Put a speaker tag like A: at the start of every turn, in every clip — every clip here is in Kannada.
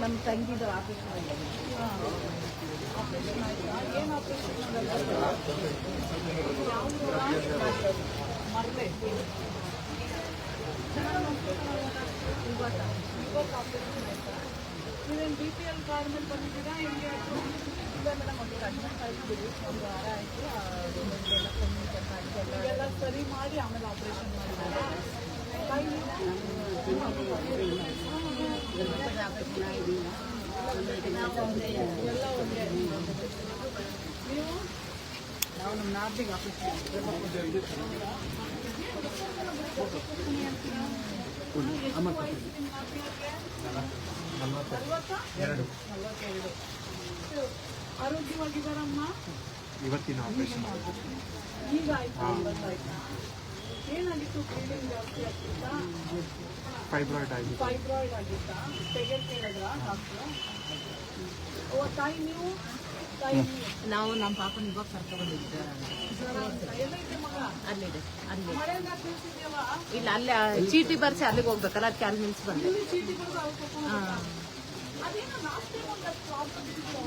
A: ನಮ್ಮ ತಂಗಿದು ಆಪರೇಷನ್ ಆಗಿದೆ. ಆಪರೇಷನ್ ಆಯ್ತಾ? ಏನು ಆಪರೇಷನ್ ಮರಳೆ ಇವತ್ತು ಆಪರೇಷನ್ ಆಯ್ತಾ? ನೀವೇನು BPL ಕಾರ್ಡ್ ಮೇಲೆ ಬಂದಿದ್ದೀರಾ? ಹೆಂಗೆ ಆಯಿತು? ಇಲ್ಲ ಮೇಡಮ್, ಒಂದು ಅಡ್ಮಿಟ್ ಆಗಿದ್ದೀವಿ, ಒಂದು ವಾರ ಆಯಿತು. ಎಲ್ಲ ಕಮ್ಯುನಿಕೇಟ್ ಆಯಿತು, ಎಲ್ಲ ಸರಿ ಮಾಡಿ ಆಮೇಲೆ ಆಪರೇಷನ್ ಮಾಡಿದ್ದಾರೆ. ಎಲ್ಲ ಒಂದೇ. ನೀವು ನಾವು ನಮ್ಮ ನಾರ್ದಿಗೆ ಆಪರೇಷನ್ ಆರೋಗ್ಯವಾಗಿದ್ದಾರಮ್ಮ?
B: ಇವತ್ತಿನ ಆಪರೇಷನ್
A: ಈಗ ಆಯ್ತಾ? ಇವತ್ತಾಯ್ತಾ? ಏನಾಗಿತ್ತು? ಬ್ಲೀಡಿಂಗ್ ಜಾಸ್ತಿ ಆಗ್ತಿತ್ತಾ?
B: ಫೈಬ್ರಾಯ್ಡ್
A: ಆಗಿತ್ತಾ? ತೆಗೆದು ಕೇಳಿದ್ರಾ ಡಾಕ್ಟ್ರು? ತಾಯಿ ನೀವು? ತಾಯಿ
C: ನಾವು ನಮ್ಮ ಪಾಪನ ಇವಾಗ ಕರ್ಕೊಂಡ್ಬಂದಿದ್ದೆ.
A: ಎಲ್ಲ ಇದೆ ಮಗ?
C: ಅಲ್ಲಿದೆ, ಅಲ್ಲಿ
A: ಮಳೆಯಿಂದ ತಿಳಿಸಿದ್ಯವ?
C: ಇಲ್ಲ, ಅಲ್ಲೇ ಚೀಟಿ ಬರ್ಸಿ ಅಲ್ಲಿಗೆ ಹೋಗ್ಬೇಕಲ್ಲ, ಅದಕ್ಕೆ ಅಲ್ಲಿ ನಿಲ್ಸಿ ಬಂದೆ.
A: ಚೀಟಿ ಬರೋದು ಅವ್ರು ಅದೇನೋ ಲಾಸ್ಟ್ ಟೈಮ್ ಒಂದು ಪ್ರಾಬ್ಲಮ್ ಇತ್ತು.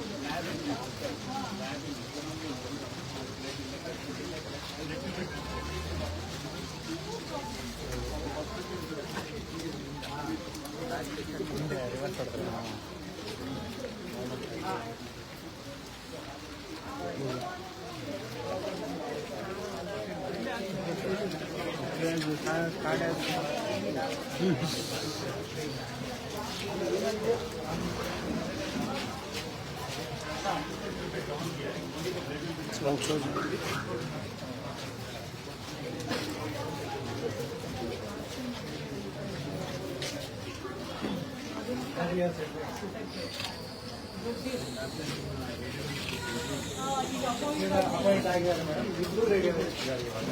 B: ಅಪಾಯಿಂಟ್ ಆಗಿದ್ದಾರೆ ಮೇಡಮ್. ಇಬ್ಬರು ರೆಡಿ ಆಗಿದ್ದಾರೆ ಇವಾಗ.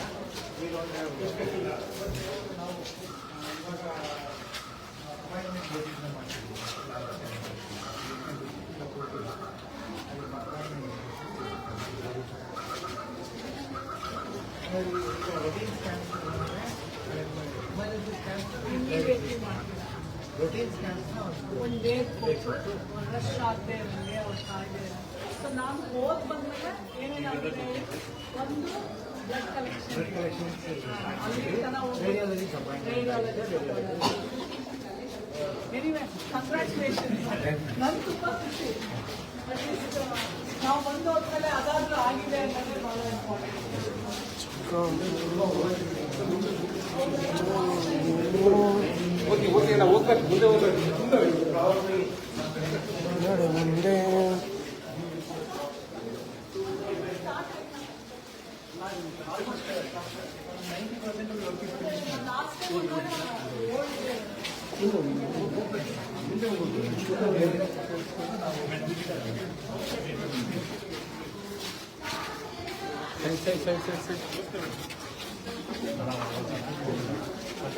B: ಈಗ ಒಂದು ಅಪಾಯಿಂಟ್ಮೆಂಟ್ ಬೋರ್ಡಿಂದ ಮಾಡ್ತೀವಿ. ರೋಟೀನ್ ಸ್ಕ್ಯಾನ್ಸ್
A: ಒಂದು ಡೇಟ್ ಕೊಟ್ಟು ಒಂದು ರಶ್ ಆಗದೆ ನನಗೆ ಅವ್ರ ಕಾಯಿಲೆ. ಸೊ ನಾನು ಹೋದ್ ಬಂದ್ಮೇಲೆ ಏನೇನಾಗಿದೆ? ಒಂದು ಬ್ಲಡ್ ಕಲೆಕ್ಷನ್, ಅಲ್ಲಿ ತನಕ ಎನಿವೆ ಕಂಗ್ರ್ಯಾಚುಲೇಷನ್. ನನ್ಗೆ ತುಂಬ ಖುಷಿ. ಅಟ್ಲೀಸ್ಟ್ ನಾವು ಬಂದು ಹೋದ್ಮೇಲೆ ಅದಾದ್ರೂ ಆಗಿದೆ ಅನ್ನೋದೇ ಭಾಳ
B: ಮುಂದೆ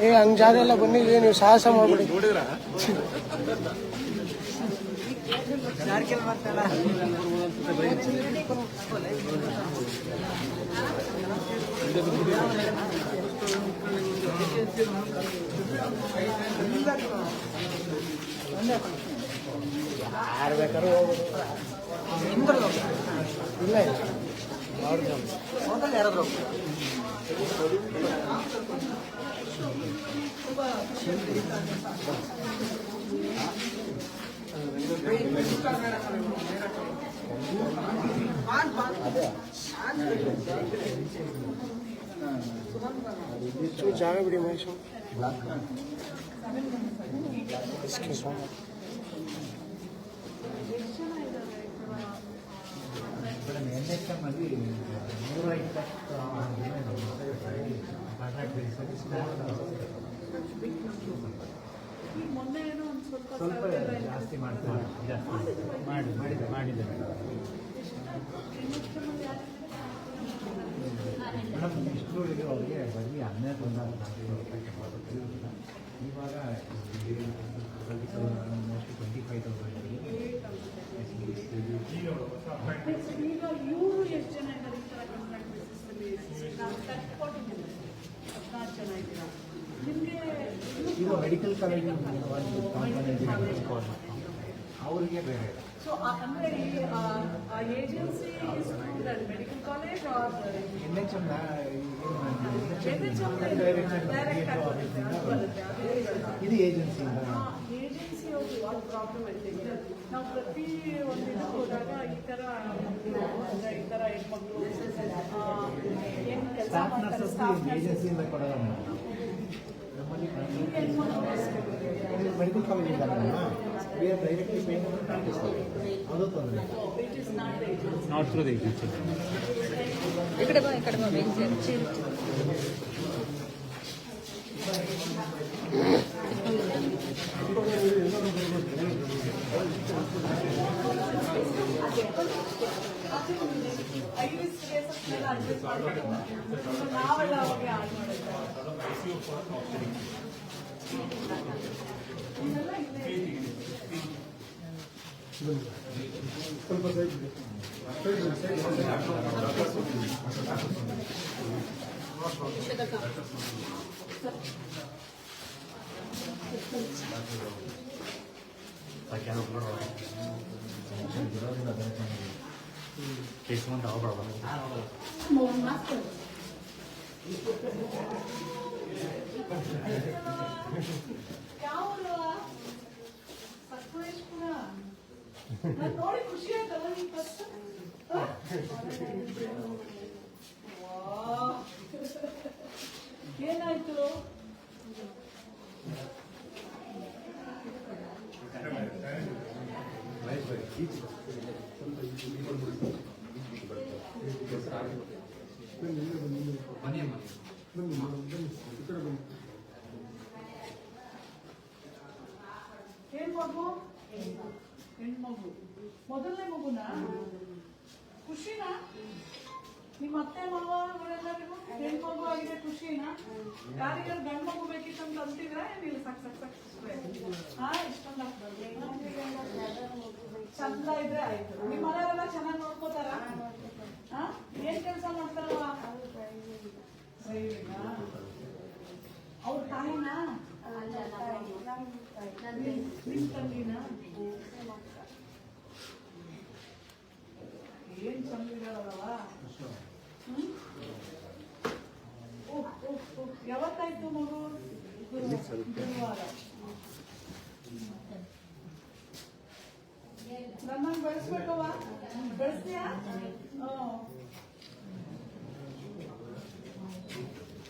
B: ಏ ಹಂಗಾರೆಲ್ಲ ಬನ್ನಿ, ನೀವು ಸಾಹಸ ಮಾಡ್ಬಿಡಿ. ನೋಡಿದ್ರ ಯಾರು ಬೇಕಾದ್ರೂ ಹೋಗ್ಬೋದು. ಇಲ್ಲ ಹೋದಲ್ಲಿ ಯಾರಾದ್ರೂ ಜಾಗ ಬಿಡಿ ಮಹೇಶು.
D: NHM ಅಲ್ಲಿ 120 ಕಾಂಟ್ರಾಕ್ಟ್ ಬೇಸಿಸಲ್ಲಿ
A: ಈಗ ಮೊನ್ನೆ ಏನೋ ಒಂದು ಸ್ವಲ್ಪ
D: ಸ್ವಲ್ಪ ಜಾಸ್ತಿ ಮಾಡ್ತಾರೆ ಮಾಡಿದ್ದಾರೆ ಮೇಡಮ್ ಇಷ್ಟು ಇದು ಅವರಿಗೆ ಬರೀ 12,000 ಇವಾಗ ಮೋಸ್ಟ್ಲಿ 25,000
A: ಈಗ ಇವರು ಎಷ್ಟು ಜನ ಇದ್ದಾರೆ ಈ ಥರ ಕಾಂಟ್ರಾಕ್ಟ್ ಬೇಸಿಸಲ್ಲಿ ನಾವು ಕಟ್ಕೊಟ್ಟಿದ್ದೀವಿ 14 ಜನ ಇದ್ದೀರಾ ನಿಮಗೆ
D: ಇದು ಮೆಡಿಕಲ್ ಕಾಲೇಜ್ ಅವರಿಗೆ ಬೇರೆ
A: ಸೊ ಅಂದರೆ ಏಜೆನ್ಸಿ ಮೆಡಿಕಲ್ ಕಾಲೇಜ್
D: NHM ಇದು ಏಜೆನ್ಸಿಯಿಂದ
A: ಏಜೆನ್ಸಿ ಅವ್ರು ಒಂದು ಪ್ರಾಬ್ಲಮ್ ಐತೆ ನಾವು ಪ್ರತಿ ಒಂದಿನ ಹೋದಾಗ ಈ ಥರ ಹೆಣ್ಮಕ್ಳು ಏನು ಕೆಲಸ
D: ಸ್ಟಾಫ್
A: ಮಾಡ್ತಾರೆ
D: ನರ್ಸಸ್
A: ಸ್ಟಾಫ್
D: ಏಜೆನ್ಸಿಯಿಂದ ಕೊಡೋಲ್ಲ ನಮ್ಮಲ್ಲಿ ಮೆಡಿಕಲ್ ಕಾಲೇಜ್ ಇದ್ದಾರೆ we are directly paying for practice ಅದು ತೊಂದರೆ
A: it is not agency
D: not through the agency
C: ఇక్కడ బా వెంచర్
A: ಐರಿಸ್ ಕೇಸಸ್ ಮೇಲೆ ಅಡ್ಜಸ್ಟ್ ಮಾಡಬೇಕು ನಾವೆಲ್ಲ ಅವಾಗೆ ಆಡ್ ಮಾಡಿದ್ದೆ ಇದೆಲ್ಲ ಇಲ್ಲೇ
B: ಸ್ವಲ್ಪ ಸೈಡ್
D: ಕೇಸ್ಮೆಂಟ್ ಆಗಬಾರ್ದು
A: ಯಾವ ಸಕಲೇಶ್ಪುರ ನೋಡಿ ಖುಷಿ ಆಯ್ತಲ್ಲ ನಿಮ್ಗೆ ಫಸ್ಟ್ ಏನಾಯ್ತು ಏನ್ ಮಗು ಹೆಣ್ಮಗು ಮೊದಲನೇ ಮಗುನಾ ಖುಷಿನಾ ನಿಮ್ಮ ಅತ್ತೆ ಮಾವ ಅವರೆಲ್ಲರಿಗೂ ಹೆಣ್ಮಗು ಆಗಿದೆ ಖುಷಿನಾ ಯಾರಿಗಾರು ಗಂಡು ಮಗು ಬೇಕಿತ್ತಂತ ಅಂತಿದ್ರ ಏನಿಲ್ಲ ಸಾಕ್ ಸಾಕ್ ಸಾಕ್ ಹಾ ಇಷ್ಟೊಂದು ಚಂದ ಇದ್ರೆ ಆಯ್ತು ನಿಮ್ಮ ಮನೆಯವರೆಲ್ಲ ಚೆನ್ನಾಗಿ ನೋಡ್ಕೋತಾರ ಹಾ ಏನ್ ಕೆಲಸ ಮಾಡ್ತಾರವ ಅವ್ರ ತಾಯಿನಾ ನಿಮ್ ತಂಗಿನಾ ಏನ್ ಚಂದಿರಲ್ಲ ಯಾವತ್ತಾಯ್ತು ಮಗು ಗುರುವಾರ ನನ್ನನ್ನು ಬೆಳೆಸ್ಬೇಕವ ಬೆಳೆಸ್ತೀಯಾ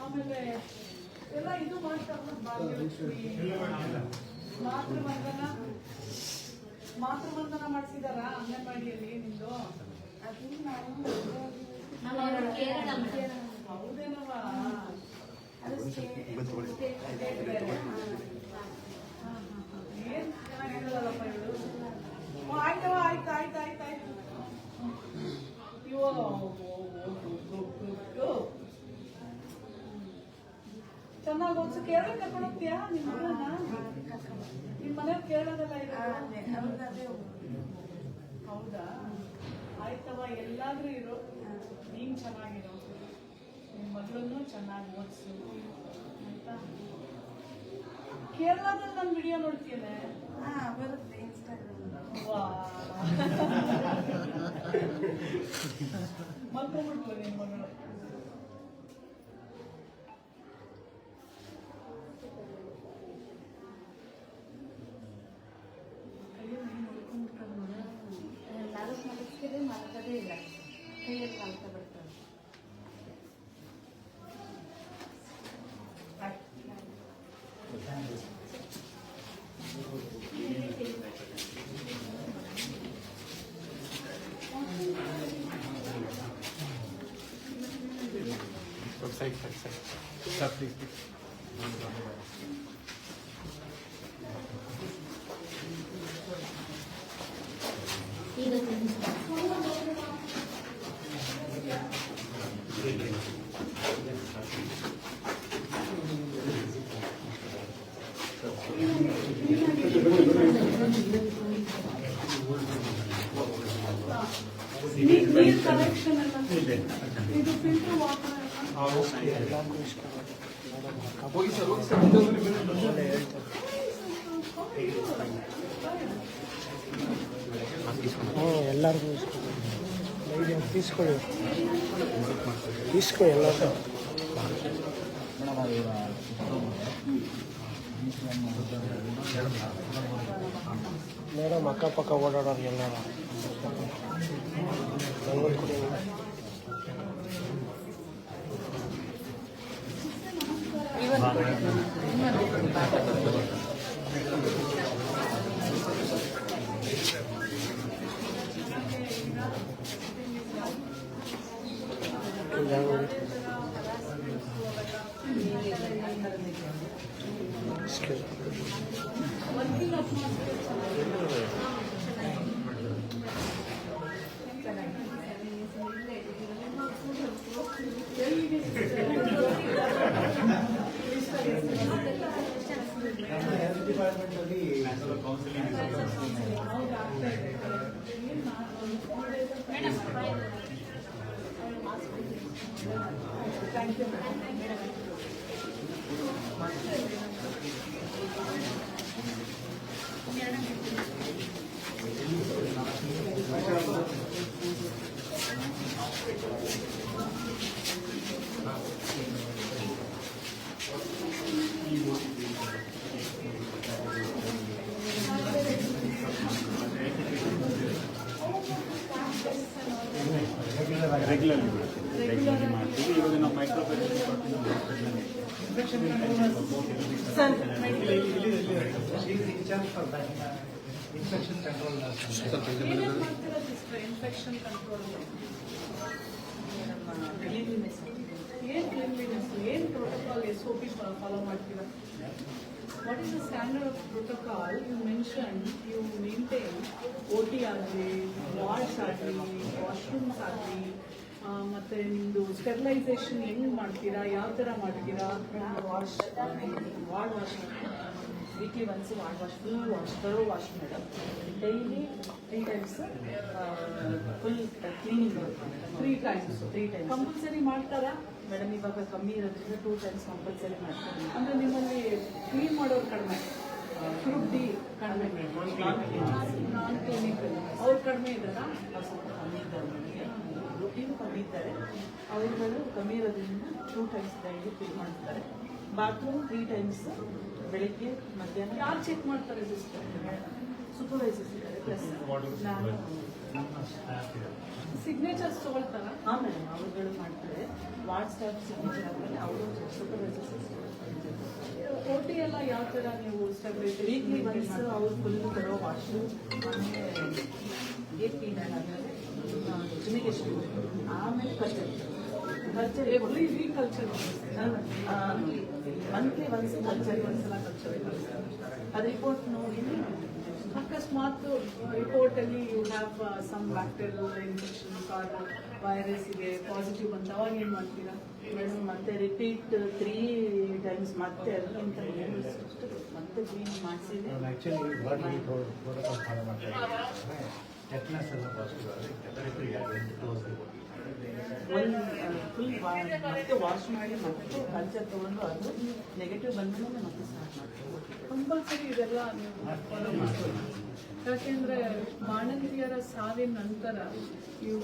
A: ಆಮೇಲೆ ಎಲ್ಲ ಇದು ಮಾಡ್ತಾರ ಭಾಗ್ಯಲಕ್ಷ್ಮಿ ಮಾತೃಬಂಧನ ಮಾಡಿಸಿದಾರ ಅಂಗನವಾಡಿಯಲ್ಲಿ ನಿಮ್ದು ಹೌದೇನವ ಏನ್ ಚೆನ್ನಾಗಿರಲ್ಲಪ್ಪ ಇವಳು ಆಯ್ತವ ಆಯ್ತು ಆಯ್ತು ಆಯ್ತು ಆಯ್ತು ಚೆನ್ನಾಗಿ ಓದಿಸು ಕೇರಳ ಕರ್ಕೊಂಡು ಹೋಗ್ತೀಯಾ ನಿಮ್ಮ ಮಗನ ನಿಮ್ಮ ಮನೆಯವ್ರು ಕೇಳೋದಲ್ಲ ಹೌದಾ ಆಯ್ತವ ಎಲ್ಲಾದ್ರೂ ಇರೋ ನೀನ್ ಚೆನ್ನಾಗಿರೋ ನಿಮ್ಮ ಮಗಳನ್ನು ಚೆನ್ನಾಗಿ ಓದಿಸು ಆಯ್ತಾ ಕೇರಳದಲ್ಲಿ ನಾನು ವಿಡಿಯೋ ನೋಡ್ತೀನಿ
E: ಬರುತ್ತೆ ಇನ್ಸ್ಟಾಗ್ರಾಮ್
A: ಮಲ್ಕೊಂಡ್ಬಿಡ್ತು ನಿಮ್ಮ ಮಗಳು
E: ಎಲ್ಲರೂ ಮಲಗಿಸಿದ್ರೆ ಮಲಗದೇ ಇಲ್ಲ ಕೈಯಲ್ಲಿ ಮಲ್ಕ ಬರ್ತಾರೆ
A: ನೀರು ಕಲೆಕ್ಷನ್ ಎಲ್ಲ ಇದು ಫಿಲ್ಟರ್ ವಾಟರ್
B: ಎಲ್ಲರಿಗೂ తీసుకోండి తీసుకో ಎಲ್ಲರಿಗೂ ಮೇಡಮ್ ಅಕ್ಕಪಕ್ಕ ಓಡಾಡೋರು ಎಲ್ಲರೂ
F: ರೆಗ್ಯುಲರ್ಲಿ ಮಾಡ್ತೀವಿ. ಇವಾಗ ನಾವು micro
D: infection control
A: infection control ಏನು ಕ್ಲೀನ್ಲಿನೆಸ್ ಏನು ಪ್ರೋಟೋಕಾಲ್ SOP ಫಾಲೋ ಮಾಡ್ತೀರಾ? What is the standard of protocol you mention you maintain? OT ಆಗಲಿ, ವಾರ್ಡ್ಸ್ ಆಗಲಿ, ವಾಶ್ರೂಮ್ಸ್ ಆಗಲಿ, ಮತ್ತು ನಿಮ್ಮದು ಸ್ಟೆರಿಲೈಸೇಷನ್ ಹೆಂಗೆ ಮಾಡ್ತೀರಾ, ಯಾವ ಥರ ಮಾಡ್ತೀರಾ?
G: Ward wash weekly once ward wash, full wash, thorough wash madam. Daily 3 times full cleaning.
A: 3 times
G: compulsory
A: compulsory ಮಾಡ್ತಾರಾ
G: ಮೇಡಮ್? ಇವಾಗ ಕಮ್ಮಿ ಇರೋದ್ರಿಂದ 2 times ಕಂಪಲ್ಸರಿ ಮಾಡ್ತೀವಿ.
A: ಅಂದರೆ ನಿಮ್ಮಲ್ಲಿ ಕ್ಲೀನ್ ಮಾಡೋರು ಕಡಿಮೆ, ಗ್ರೂಪ್ ಡಿ ಕಡಿಮೆ, ನಾನ್ ಕ್ಲಿನಿಕಲ್ ಅವ್ರು ಕಡಿಮೆ ಇದ್ದಾರಾ?
G: ಸ್ವಲ್ಪ ಕಮ್ಮಿ ಇದ್ದಾರೆ ನಮಗೆ, ರುಟೀನ್ ಕಮ್ಮಿ ಇದ್ದಾರೆ. ಅವ್ರುಗಳು ಕಮ್ಮಿ ಇರೋದ್ರಿಂದ 2 times ಡೈಲಿ ಕ್ಲೀನ್ ಮಾಡ್ತಾರೆ. ಬಾತ್ರೂಮ್ 3 times ಬೆಳಿಗ್ಗೆ ಮಧ್ಯಾಹ್ನ.
A: ಯಾರು ಚೆಕ್ ಮಾಡ್ತಾರೆ ಸಿಸ್ಟರ್?
G: ಸೂಪರ್ವೈಸರ್ಸ್ ಇದ್ದಾರೆ, ಪ್ಲಸ್ ನಾನು.
A: ಸಿಗ್ನೇಚರ್ಸ್ ತಗೊಳ್ತಾರಾ?
G: ಹಾಂ ಮೇಡಮ್, ಅವ್ರುಗಳು ಮಾಡ್ತಾರೆ. ವಾರ್ಡ್ ಸ್ಟಾಫ್ ಸಿಗ್ನೇಚರ್ ಆದಮೇಲೆ ಅವರು ಸೂಪರ್ವೈಸರ್ಸ್.
A: OT ಎಲ್ಲ ಯಾವ ಥರ ನೀವು
G: ವೀಕ್ಲಿ ಒನ್ಸ್ ಅವ್ರು ಫುಲ್ ತರೋ ವಾಶು, ಆಮೇಲೆ ಗೇಟ್ ಕ್ಲೀನ್ ಆದಮೇಲೆ ಫುಮಿಗೇಷನ್, ಆಮೇಲೆ culture
A: every week culture
G: monthly once culture, ಒಂದ್ಸಲ ಕಲ್ಚರ್. ಅದು ರಿಪೋರ್ಟ್ ನೋಡಿ
A: ಅಕಸ್ಮಾತ್ ರಿಪೋರ್ಟಲ್ಲಿ you have some bacterial infections or virus ಇದೆ ಪಾಸಿಟಿವ್ ಅಂತ, ಅವಾಗ ಏನು ಮಾಡ್ತೀರಾ
G: ಮೇಡಮ್? ಮತ್ತೆ ರಿಪೀಟ್ 3 times ಮತ್ತೆ ಅದಕ್ಕಿಂತ ಮತ್ತೆ ಕ್ಲೀನ್ ಮಾಡಿಸಿದೆ.
D: ಆ್ಯಕ್ಚುಲಿ ಬಾಡಿ ಪ್ರೋಟೋಕಾಲ್ ಫಾಲೋ ಮಾಡ್ತಾ ಇದ್ದಾರೆ. ಟೆಟ್ನಸ್ ಎಲ್ಲ ಪಾಸಿಟಿವ್ ಆದರೆ
G: ಒಂದು ಫುಲ್ ಮತ್ತೆ ವಾಶ್ ಮಾಡಿ ಮತ್ತೆ ಕಲ್ಚರ್ ತೊಗೊಂಡು ಅದು ನೆಗೆಟಿವ್ ಬಂದಮೇಲೆ ಮತ್ತೆ ಸ್ಟಾರ್ಟ್ ಮಾಡ್ತೀವಿ.
A: ಕಂಪಲ್ಸರಿ ಇದೆಲ್ಲ ನೀವು ಫಾಲೋ ಮಾಡ್ತೀವಿ. ಯಾಕೆಂದರೆ ಬಾಣಂತಿಯರ ಸಾವಿನ ನಂತರ ಇವು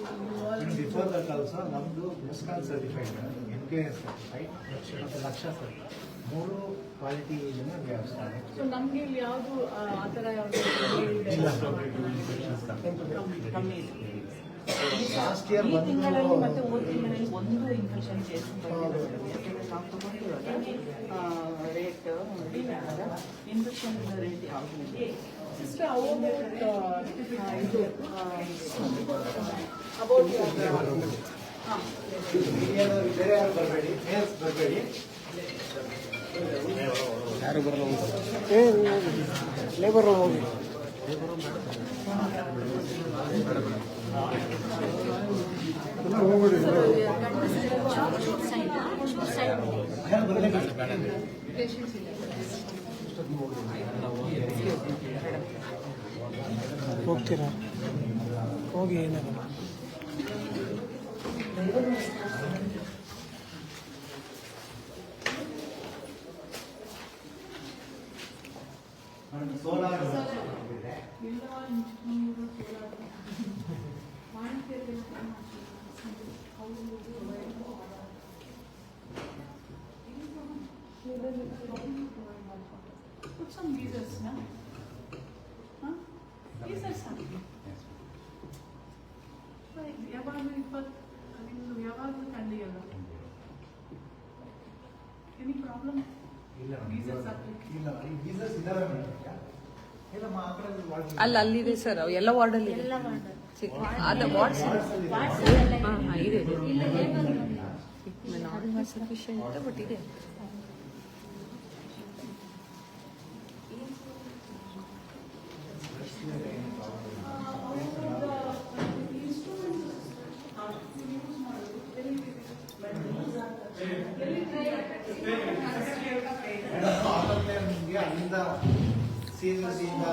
D: ಬಿಫೋರ್ ದಟ್ ಆಲ್ಸೋ ನಮ್ಮದು ಮುಸ್ಕಾನ್ ಸರ್ಟಿಫೈಡ್, NKS ಸರ್ಟಿಫೈಡ್ ಮತ್ತು ಲಕ್ಷ ಸರ್ಟಿಫೈಡ್, 3 ಕ್ವಾಲಿಟಿ ಇದನ್ನು ವ್ಯವಸ್ಥೆ.
A: ಸೊ ನಮಗೆ ಇಲ್ಲಿ ಯಾವುದು ಆ ಥರ ಯಾವುದು
G: ಕಮ್ಮಿ ಇದೆ.
D: ಲಾಸ್ಟ್ ಇಯರ್
G: ಈ ತಿಂಗಳಲ್ಲಿ ಮತ್ತೆ ಹೋದ ತಿಂಗಳಲ್ಲಿ ಒಂದು ಇನ್ಫೆಕ್ಷನ್ ಕೇಸ್ ಯಾಕೆಂದರೆ ನಾವು ತಗೊಂಡಿರುವಾಗ ರೇಟ್ ಇನ್ಫೆಕ್ಷನ್ ರೇಟ್ ಯಾವುದು
A: ಸಿಸ್ಟರ್ ಅಬೌಟ್ ಹಾಂ
D: ಮೀಡಿಯಾದವ್ರು ಬೇರೆ ಯಾರು ಬರಬೇಡಿ, ಮೇಲ್ಸ್ ಬರಬೇಡಿ.
B: ಯಾರು ಬರಲ್ಲ ಲೇಬರ್ ರೂಮ್ ಹೋಗಿ.
D: ಯಾರು ಬರಲೇಬೇಕು.
B: ಹೋಗ್ತೀರಾ? ಹೋಗಿ ಏನಾಗಲ್ಲ.
D: Solar
A: Put some geysers, na? Huh? Geysers ಹಾಕಿ. ಯಾವಾಗಲೂ ನಿಮ್ದು ಯಾವಾಗಲೂ ಥಂಡಿಯಲ್ಲ. Any problem?
D: ಇಲ್ಲ
A: ಗೀಸರ್ಸ್ ಹಾಕ್ಲಿಕ್ಕೆ?
D: ಇಲ್ಲ, ಈ ಗೀಸರ್ಸ್ ಇದಾವೆ ಮೇಡಮ್. ಇಲ್ಲ ಆ ಕಡೆ ವಾರ್ಡ್
C: ಅಲ್ಲಿದೆ ಸರ್, ಎಲ್ಲ ವಾರ್ಡಲ್ಲಿ ಇದೆ.
E: ಎಲ್ಲ ಮಾಡೋದು
C: ಅದು ವಾರ್ಡ್ಸ್ ಇದೆ
E: ಇಲ್ಲ ಲೇಬರ್
C: ನಾರ್ಮಲ್ ಸಫಿಷಿಯಂಟ್ ಬಟ್ ಇದೆ.
D: ನಿಮಗೆ ಅಲ್ಲಿಂದ CSSಯಿಂದ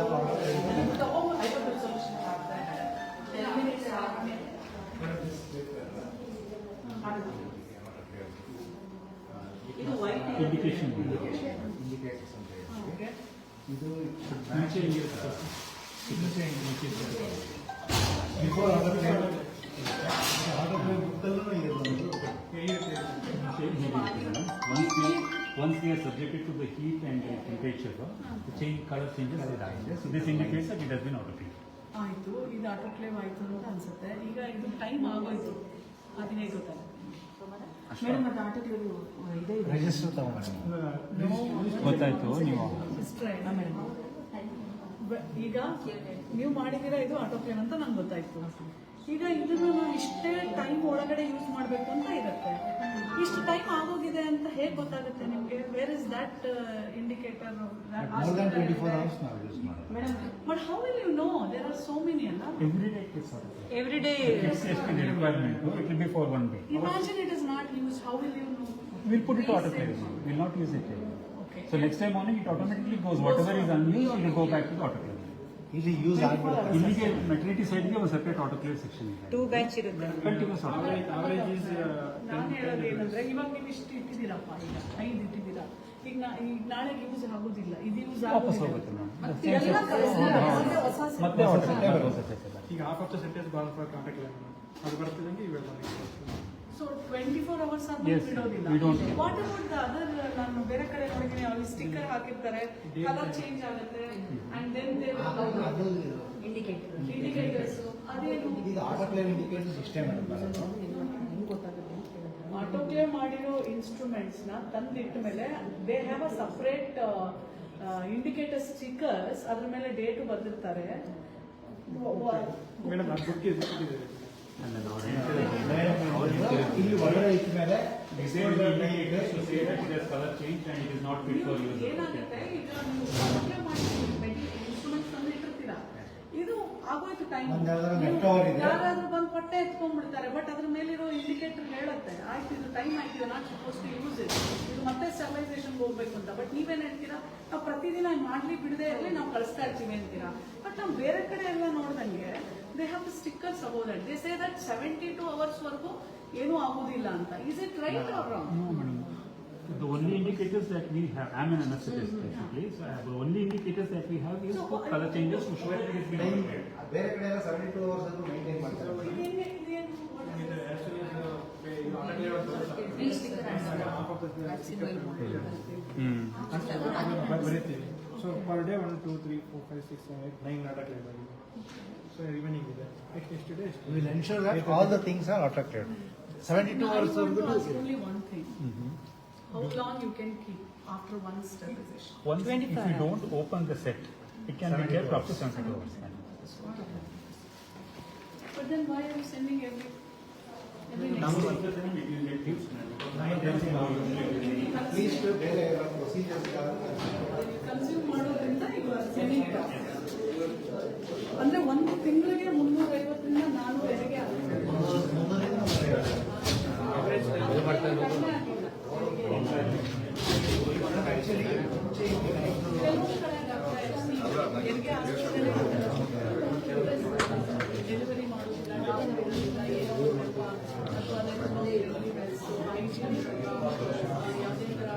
G: ಇದು ವೈಟ್
F: ಇಂಡಿಕೇಶನ್
D: ಇಂಡಿಕೇಟರ್ಸ್ ಅಂತ ಹೇಳಿ ಇದು ಬಿಫೋರ್ ಆರ್ಡರ್ ಬುಕ್ಕಲ್ಲೂ ಇದೆ ಬಂದು.
F: once they are subjected to the heat and the temperature, the change color changes ಆಗಿದೆ. So this indicates that it has been autoclaved.
A: ಆಯಿತು, ಇದು ಆಟೋಕ್ಲೇವ್ ಆಯಿತು ಅಂತ ಅನ್ಸುತ್ತೆ. ಈಗ ಇದು ಟೈಮ್ ಆಗೋಯ್ತು, ಅದೇ ಗೊತ್ತಾಗುತ್ತೆ.
G: ಮೇಡಮ್ ಅದು ಆಟೋಕ್ಲೇವ್ ಇದೆ ಇದೆ
D: ರಿಜಿಸ್ಟರ್ ತಗೊಂಡ್ಬನ್ನಿ.
F: ಗೊತ್ತಾಯ್ತು ನೀವು
A: ಸಿಸ್ಟ್ರೇ
G: ಮೇಡಮ್.
A: ಈಗ ನೀವು ಮಾಡಿದ್ದೀರಾ ಇದು ಆಟೋಕ್ಲೇವ್ ಅಂತ ನಂಗೆ ಗೊತ್ತಾಯ್ತು. ಈಗ ಇದನ್ನು ನಾವು ಇಷ್ಟೇ ಟೈಮ್ ಒಳಗಡೆ ಯೂಸ್ ಮಾಡಬೇಕು ಅಂತ ಇರುತ್ತೆ. ಇಷ್ಟು ಟೈಮ್ ಆಗೋಗಿದೆ ಅಂತ ಹೇಗೆ ಗೊತ್ತಾಗುತ್ತೆ ನಿಮಗೆ? Where is that indicator?
D: More than 24 hours ನಾವು ಯೂಸ್ ಮಾಡೋದು.
G: Madam
A: but how will you know? There are so many ಅಲ್ಲ.
F: every day it is autoclaved.
C: Every day
F: It's just the requirement. It will be for 1 day.
A: Imagine it is not used. How will you know?
F: We'll put it to autoclave. We'll not use it.
A: Okay.
F: So next time morning it automatically goes. Whatever is unused, it will go back to the autoclave.
D: ಇಲ್ಲಿ ಯೂಸ್ ಆಗ್ಬಿಡುತ್ತೆ.
F: ಇಲ್ಲಿಗೆ ಮೆಟರ್ನಿಟಿ ಸೈಡ್ಗೆ ಒಂದು ಸೆಪರೇಟ್ ಆಟೋಕ್ಲೇವ್ ಸೆಕ್ಷನ್ ಇದೆ.
C: 2 ಬ್ಯಾಚ್ ಇರುತ್ತೆ.
F: ಕಂಟಿನ್ಯೂಸ್
A: ನಾನು ಹೇಳೋದು ಏನಂದ್ರೆ, ಇವಾಗ ನೀವು ಇಷ್ಟು ಇಟ್ಟಿದ್ದೀರಪ್ಪ, ಈಗ 5 ಇಟ್ಟಿದ್ದೀರಾ. ಈಗ ನಾಳೆ ಯೂಸ್ ಆಗೋದಿಲ್ಲ, ಇದು ಯೂಸ್
F: ವಾಪಸ್
A: ಆಗೋದಿಲ್ಲ.
F: ಹೋಗುತ್ತೆ ನಾವು.
A: ಎಲ್ಲ ಕಳಿಸ್ತಾರೆ, ಹೊಸ
F: ಮತ್ತೆ
H: ಈಗ half of the sentence ball for contact line ಅದು ಬರ್ತಿದಂಗೆ ಇವೆಲ್ಲ
A: ಸೊ 24 hours ಆದ್ಮೇಲೆ
F: Yes,
A: ಬಿಡೋದಿಲ್ಲ.
F: we don't.
A: What about the other? ನಾನು ಬೇರೆ ಕಡೆ ನೋಡಿದ್ದೀನಿ, ಅಲ್ಲಿ ಸ್ಟಿಕ್ಕರ್ ಹಾಕಿರ್ತಾರೆ, ಕಲರ್ ಚೇಂಜ್ ಆಗುತ್ತೆ ಅಂಡ್ ದೆನ್ ದೇ
D: ಅದು
A: ಇಂಡಿಕೇಟರ್ಸ್. ಅದೇನು
D: ಇದು ಆಟೋಕ್ಲೇವ್ ಇಂಡಿಕೇಟರ್ಸ್ ಇಷ್ಟೇ ಮೇಡಮ್ ಬರೋದು.
A: ಆಟೋಕ್ಲೇವ್ ಮಾಡಿರೋ ಇನ್ಸ್ಟ್ರೂಮೆಂಟ್ಸ್ ನ ತಂದಿಟ್ಟ ಮೇಲೆ they have a separate indicator stickers, ಅದ್ರ ಮೇಲೆ ಡೇಟು ಬರ್ದಿರ್ತಾರೆ.
H: ಮೇಡಮ್ ಅದು ಬುಕ್ ಇದೆ
D: ಇಲ್ಲಿ ಒಳಗಡೆ ಇಟ್ಟ ಮೇಲೆ
F: colour change and it is not fit for use.
A: ಏನಾಗುತ್ತೆ, ಈಗ ನೀವು ಆಟೋಕ್ಲೇವ್ ಮಾಡಿ ಇನ್ಸ್ಟ್ರೂಮೆಂಟ್ಸ್ ತಂದಿಟ್ಟಿರ್ತೀರಾ, ಇದು ಆಗೋಯ್ತು ಟೈಮ್.
D: ಒಂದ್ ಯಾವ್ದಾದ್ರು leftover ಇದೆ.
A: ಯಾರಾದ್ರೂ ಬಂದು ಪಟ್ಟೆ ಎತ್ಕೊಂಡ್ಬಿಡ್ತಾರೆ, ಬಟ್ ಅದ್ರ ಮೇಲಿರೋ ಇಂಡಿಕೇಟರ್ ಹೇಳುತ್ತೆ, ಆಯ್ತು ಇದು ಟೈಮ್ ಆಯ್ತು, not suppose to use it, ಇದು ಮತ್ತೆ ಸ್ಟೆಬಿಲೈಸೇಷನ್ಗೆ ಹೋಗ್ಬೇಕು ಅಂತ. ಬಟ್ ನೀವೇನ್ ಹೇಳ್ತೀರಾ, ನಾವು ಪ್ರತಿದಿನ ಮಾಡ್ಲಿ ಬಿಡದೆ ಇರಲಿ ನಾವು ಕಳಿಸ್ತಾ ಇರ್ತೀವಿ ಅಂತೀರಾ. ಬಟ್ ನಾವು ಬೇರೆ ಕಡೆ ಎಲ್ಲ ನೋಡ್ದಂಗೆ they have the stickers about that. They say that 72 hours ವರೆಗೂ ಏನೂ ಆಗೋದಿಲ್ಲ ಅಂತ. Is it right or wrong?
F: No, madam. The only indicators that we have, I'm an anesthetist basically, so the only indicators that we have is for color changes to show that it has been autoclaved.
D: ಬೇರೆ ಕಡೆ ಎಲ್ಲ 72 hours ಅದು ಮೇಂಟೈನ್ ಮಾಡ್ತಾರೆ.
H: ಹಾಫ್ ಆಫ್ ದ ಬರೀತೀವಿ. ಸೊ ಪರ್ ಡೇ 1 2 3 4 5 6 7 8 9 ನಾಟಕ ಆಗಿದೆ. ಸೊ ರಿಮೈನಿಂಗ್ ಇದೆ ಎಷ್ಟು day
D: We will ensure that all the things are autoclaved. 72 hours
A: I want to ask only one thing. How long you can keep after one sterilization?
F: Once if you don't open the set, it can be kept up to 72 hours.
A: But then why are you sending every
F: Number of the time it is
D: at least ಬೇರೆ ಪ್ರೊಸೀಜರ್ಸ್
A: ಕನ್ಸ್ಯೂಮ್ ಮಾಡೋದ್ರಿಂದ ಈಗ ಅಂದ್ರೆ ಒಂದು ತಿಂಗಳಿಗೆ 350ರಿಂದ 400 ಹೆರಿಗೆ ಆಗುತ್ತೆ. ಡೆಲಿವರಿ ಮಾಡೋದಿಲ್ಲ, ಯಾವುದೇ ಥರ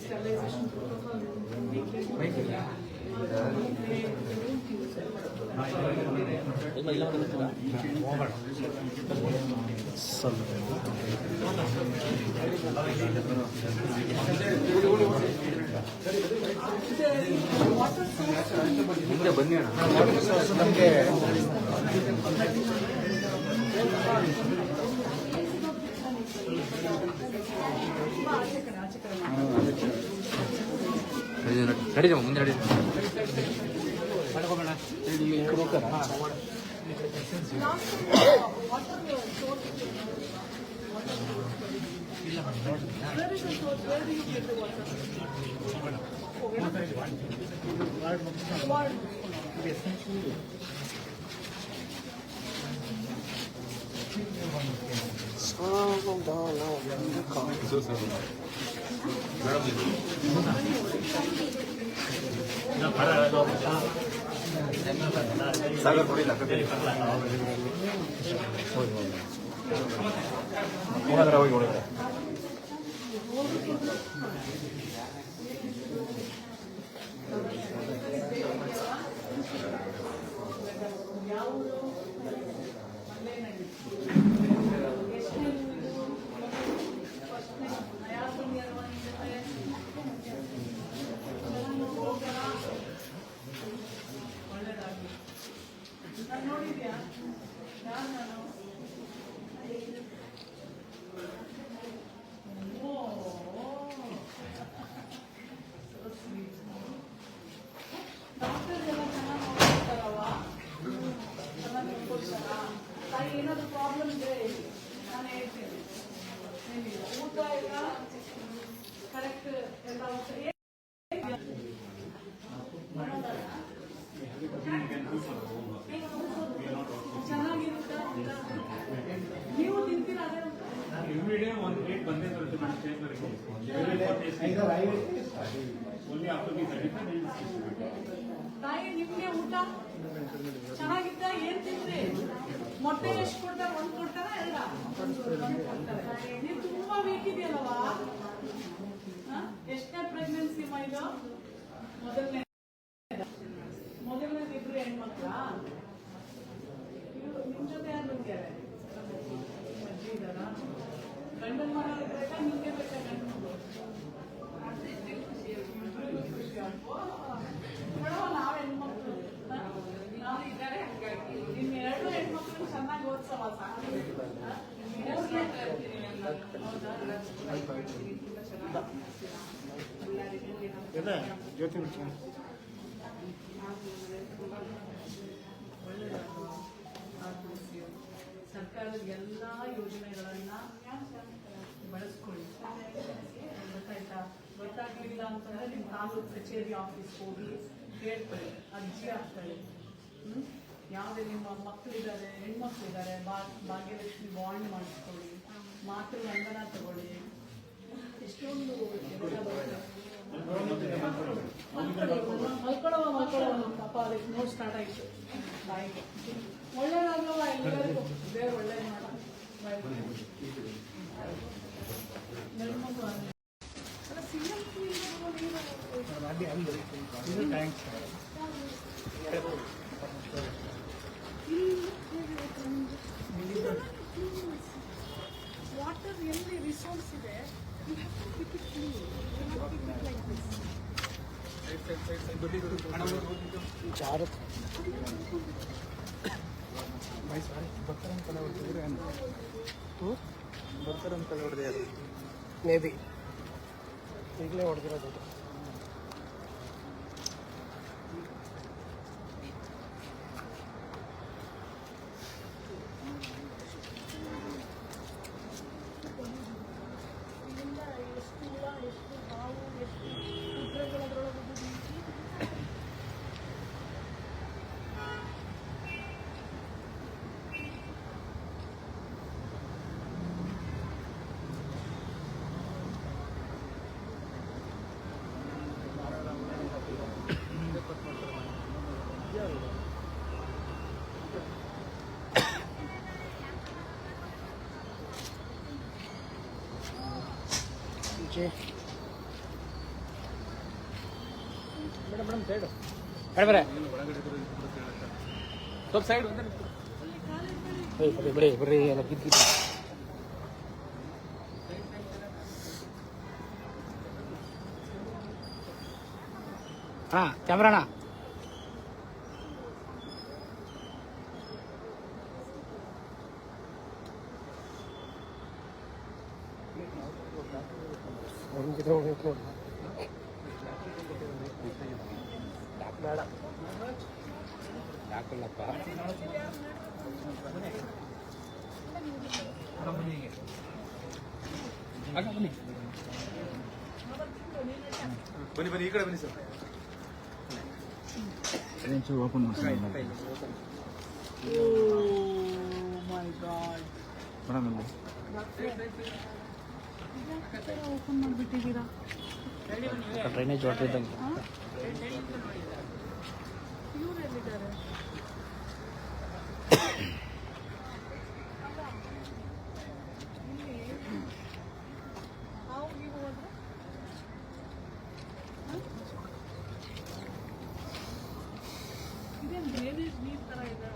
A: ಸ್ಟೆರಿಲೈಸೇಷನ್ ಪ್ರೋಟೋಕಾಲ್
B: ಮುಂದೆ ಬನ್ನಿ ಅಣ್ಣ.
D: ನಮಗೆ
B: ನಡೀತಮ್ಮ ಮುಂದೆ ನಡೀತ.
I: ಸಾಗರ್ ಕೊಡಿಲ್ಲ ಹೋಗಿ ನೋಡಿದ್ರೆ
A: ನೋಡಿದ್ಯಾ ನಾನು ಡಾಕ್ಟರ್ ಎಲ್ಲ ಚೆನ್ನಾಗಿ ನೋಡ್ಕೊಳ್ತಾರವ, ಚೆನ್ನಾಗಿ ನೋಡ್ಕೊಳ್ತಾರ. ತಾಯಿ ಏನಾದ್ರು ಪ್ರಾಬ್ಲಮ್ ಇದ್ರೆ ನಾನು ಹೇಳ್ತೀನಿ. ಏನಿಲ್ಲ, ಊಟ ಎಲ್ಲ ಕರೆಕ್ಟ್ ಎಲ್ಲ ಚೆನ್ನಾಗಿರುತ್ತಾ ಊಟ? ನೀವು ತಿಂತೀರ ಅದೇ ಊಟ?
F: Everyday one plate ಬಂದೇ ಬರುತ್ತೆ ನಾನು taste only after we certify then
A: ತಾಯಿ ನಿಮ್ಗೆ ಊಟ ಚೆನ್ನಾಗಿದ್ದ? ಏನ್ ತಿಂದ್ರಿ? ಮೊಟ್ಟೆ ಎಷ್ಟು ಕೊಡ್ತಾರೆ? ಒಂದ್ ಕೊಡ್ತಾರ ಎರಡ? ನೀವು ತುಂಬಾ ವೀಕ್ ಇದೆಯಲ್ಲವಾ? ಎಷ್ಟನೇ ಪ್ರೆಗ್ನೆನ್ಸಿ ಇದು? ಮೊದಲನೇದಿಬ್ರು ಹೆಣ್ಮಕ್ಳ? ನಿಮ್ ಜೊತೆ ಯಾರು ಬಂದಿದ್ದಾರೆ? ಅಜ್ಜಿ ಇದ್ದಾರ? ಗಂಡನ ಮರ ಬೇಕಾ ನಿಮ್ಗೆ ಬೇಕಾ ಗಂಡು ಮಗು? ನಾವ್ ಹೆಣ್ಮಕ್ಳು ನಿಮ್ 2 ಹೆಣ್ಮಕ್ಳು ಚೆನ್ನಾಗಿ ಓದ್ಸವ ಸಾಕು.
B: ಜ್ಯೋತಿ
A: ಸರ್ಕಾರದ ಎಲ್ಲಾ ಯೋಜನೆಗಳನ್ನ ಬಳಸ್ಕೊಳ್ಳಿ. ಗೊತ್ತಾಯ್ತಾ? ಗೊತ್ತಾಗ್ಲಿಲ್ಲ ಅಂತಂದ್ರೆ ನಿಮ್ ತಾಲೂಕು ಕಚೇರಿ ಆಫೀಸ್ ಹೋಗಿ ಕೇಳ್ಕೊಳ್ಳಿ, ಅರ್ಜಿ ಹಾಕ್ಕೊಳ್ಳಿ. ಯಾವುದೇ ನಿಮ್ಮ ಮಕ್ಕಳಿದ್ದಾರೆ, ಹೆಣ್ಮಕ್ಳಿದ್ದಾರೆ, ಭಾಗ್ಯಲಕ್ಷ್ಮಿ ಬಾಂಡ್ ಮಾಡಿಸ್ಕೊಳ್ಳಿ, ಮಾತೃ ವಂದನ ತಗೊಳ್ಳಿ. ಎಷ್ಟೊಂದು ಮಲ್ಕೊಳ್ಳೋ ಪಾಪ ಅದಕ್ಕೆ ನೋವು ಸ್ಟಾರ್ಟ್ ಆಯ್ತು ಬಾಯಿಗೆ. ಒಳ್ಳೇದಾಗಲ್ಲ ಎಲ್ಲರಿಗೂ, ಬೇರೆ ಒಳ್ಳೇದು ಮಾಡ. ವಾಟರ್ ಎಲ್ಲಿ ರಿಸೋರ್ಸ್ ಇದೆ,
B: ಮೇ ಬಿ ಈಗಲೇ ಹೊಡೆದಿರೋದು. ಕುರ್ಚಿ ಬರೇ ಸ್ವಲ್ಪ ಸೈಡ್ ಬರ್ರಿ ಬರ್ರಿ ಎಲ್ಲ ಕಿತ್ಕಿತ್ತು. ಅಣ್ಣ ಕ್ಯಾಮ್ರಾ ಅಣ್ಣ ಬೇಡ ಯಾಕಲ್ಲಪ್ಪ
I: ಬನ್ನಿ ಬನ್ನಿ ಈ ಕಡೆ ಬನ್ನಿ ಸರ್. ಓಪನ್ ಮಾಡಿ
A: ಓಪನ್ ಮಾಡಿಬಿಟ್ಟಿದ್ದೀರಾ?
B: ಡ್ರೈನೇಜ್ ವಾಟರ್ ಇದ್ದಂಗೆ.
A: ಇವ್ರು ಎಲ್ಲಿದ್ದಾರೆ? ಇದೇನು ಡ್ರೈನೇಜ್ ನೀರ್ ತರ ಇದೆ?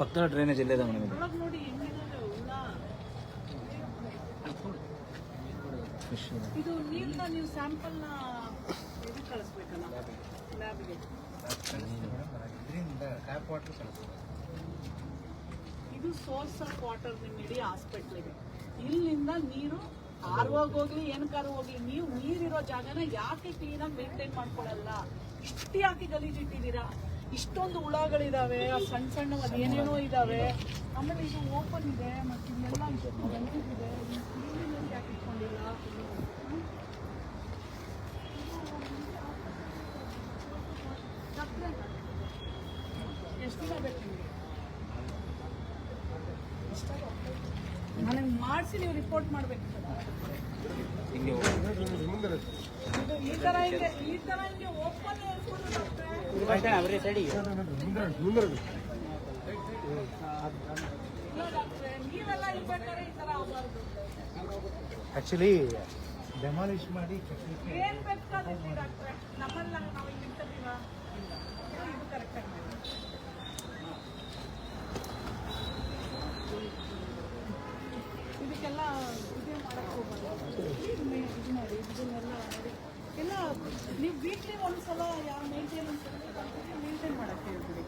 I: ಪಕ್ಕದ ಡ್ರೈನೇಜ್ ಇಲ್ಲೇ ಇದೆ ಮೇಡಮ್.
A: ಒಳಗ್ ನೋಡಿ ಹೆಂಗಿದಾವೆ ಹುಳ. ಇದು ನೀರ್ನ ನೀವು ಸ್ಯಾಂಪಲ್ನ ಇದು ಕಳಿಸ್ಬೇಕಲ್ಲ ಲ್ಯಾಬ್ಗೆ.
D: ಇದರಿಂದ ಟ್ಯಾಪ್ ವಾಟರ್ ಕಳಿಸ್ತಾರೆ.
A: ಇದು ಸೋರ್ಸ್ ಆಫ್ ವಾಟರ್ ನಿಮ್ಮ ಇಡೀ ಹಾಸ್ಪಿಟ್ಲಿಗೆ. ಇಲ್ಲಿಂದ ನೀರು ಆರ್ವಾಗ ಹೋಗ್ಲಿ ಏನಕ್ಕಾರು ಹೋಗ್ಲಿ, ನೀವು ನೀರಿರೋ ಜಾಗನ ಯಾಕೆ ಕ್ಲೀನಾಗಿ ಮೇಂಟೈನ್ ಮಾಡ್ಕೊಳಲ್ಲ? ಇಷ್ಟು ಯಾಕೆ ಗಲೀಜಿಟ್ಟಿದ್ದೀರಾ? ಇಷ್ಟೊಂದು ಹುಳಗಳಿದಾವೆ, ಸಣ್ಣ ಸಣ್ಣ ಅದೇನೇನೋ ಇದಾವೆ. ಆಮೇಲೆ ಇದು ಓಪನ್ ಇದೆ ಮತ್ತು ಇಲ್ಲೆಲ್ಲ ಇಷ್ಟು ಗಲೀಜಿದೆ. ಕ್ಲೀನಿಂಗ್ ಯಾಕೆ ಇಟ್ಕೊಂಡಿಲ್ಲ? ಎಷ್ಟು ದಿನ ಬೇಕು ನಿಮಗೆ? ನನಗೆ ಮಾಡಿಸಿ ನೀವು ರಿಪೋರ್ಟ್ ಮಾಡಬೇಕು. ಇದು ಈ ತರ ಹಿಂಗೆ ಓಪನ್ ನೀವೆಲ್ಲ ಇರ್ಬೇಕಾದ್ರೆ ಈ ತರ ಆಗಬಾರ್ದು.
D: ಆಕ್ಚುಲಿ ಡೆಮಾಲಿಷ್ ಮಾಡಿ
A: ಏನ್ ಬೇಕಾದಿಲ್ಲ ಡಾಕ್ಟ್ರೆ, ನಮ್ಮಲ್ಲ ನಾವು ಇಲ್ಲಿ ಇರ್ತೀವ. ಇದು ಕರೆಕ್ಟ್ ಆಗಿ ಇದಕ್ಕೆಲ್ಲ ಇದೇ ಮಾಡಕ್ ಹೋಗ್ಬಾರ್ದು. ಇದು ಮಾಡಿ ಇದನ್ನೆಲ್ಲ ನೋಡಿ ಎಲ್ಲ ನೀವು ವೀಕ್ಲಿ ಒಂದ್ಸಲ ಯಾವ ಮೇಂಟೆನೆನ್ಸ್ ಮೇಂಟೈನ್ ಮಾಡಕ್ಕೆ ಹೇಳ್ಬಿಡಿ.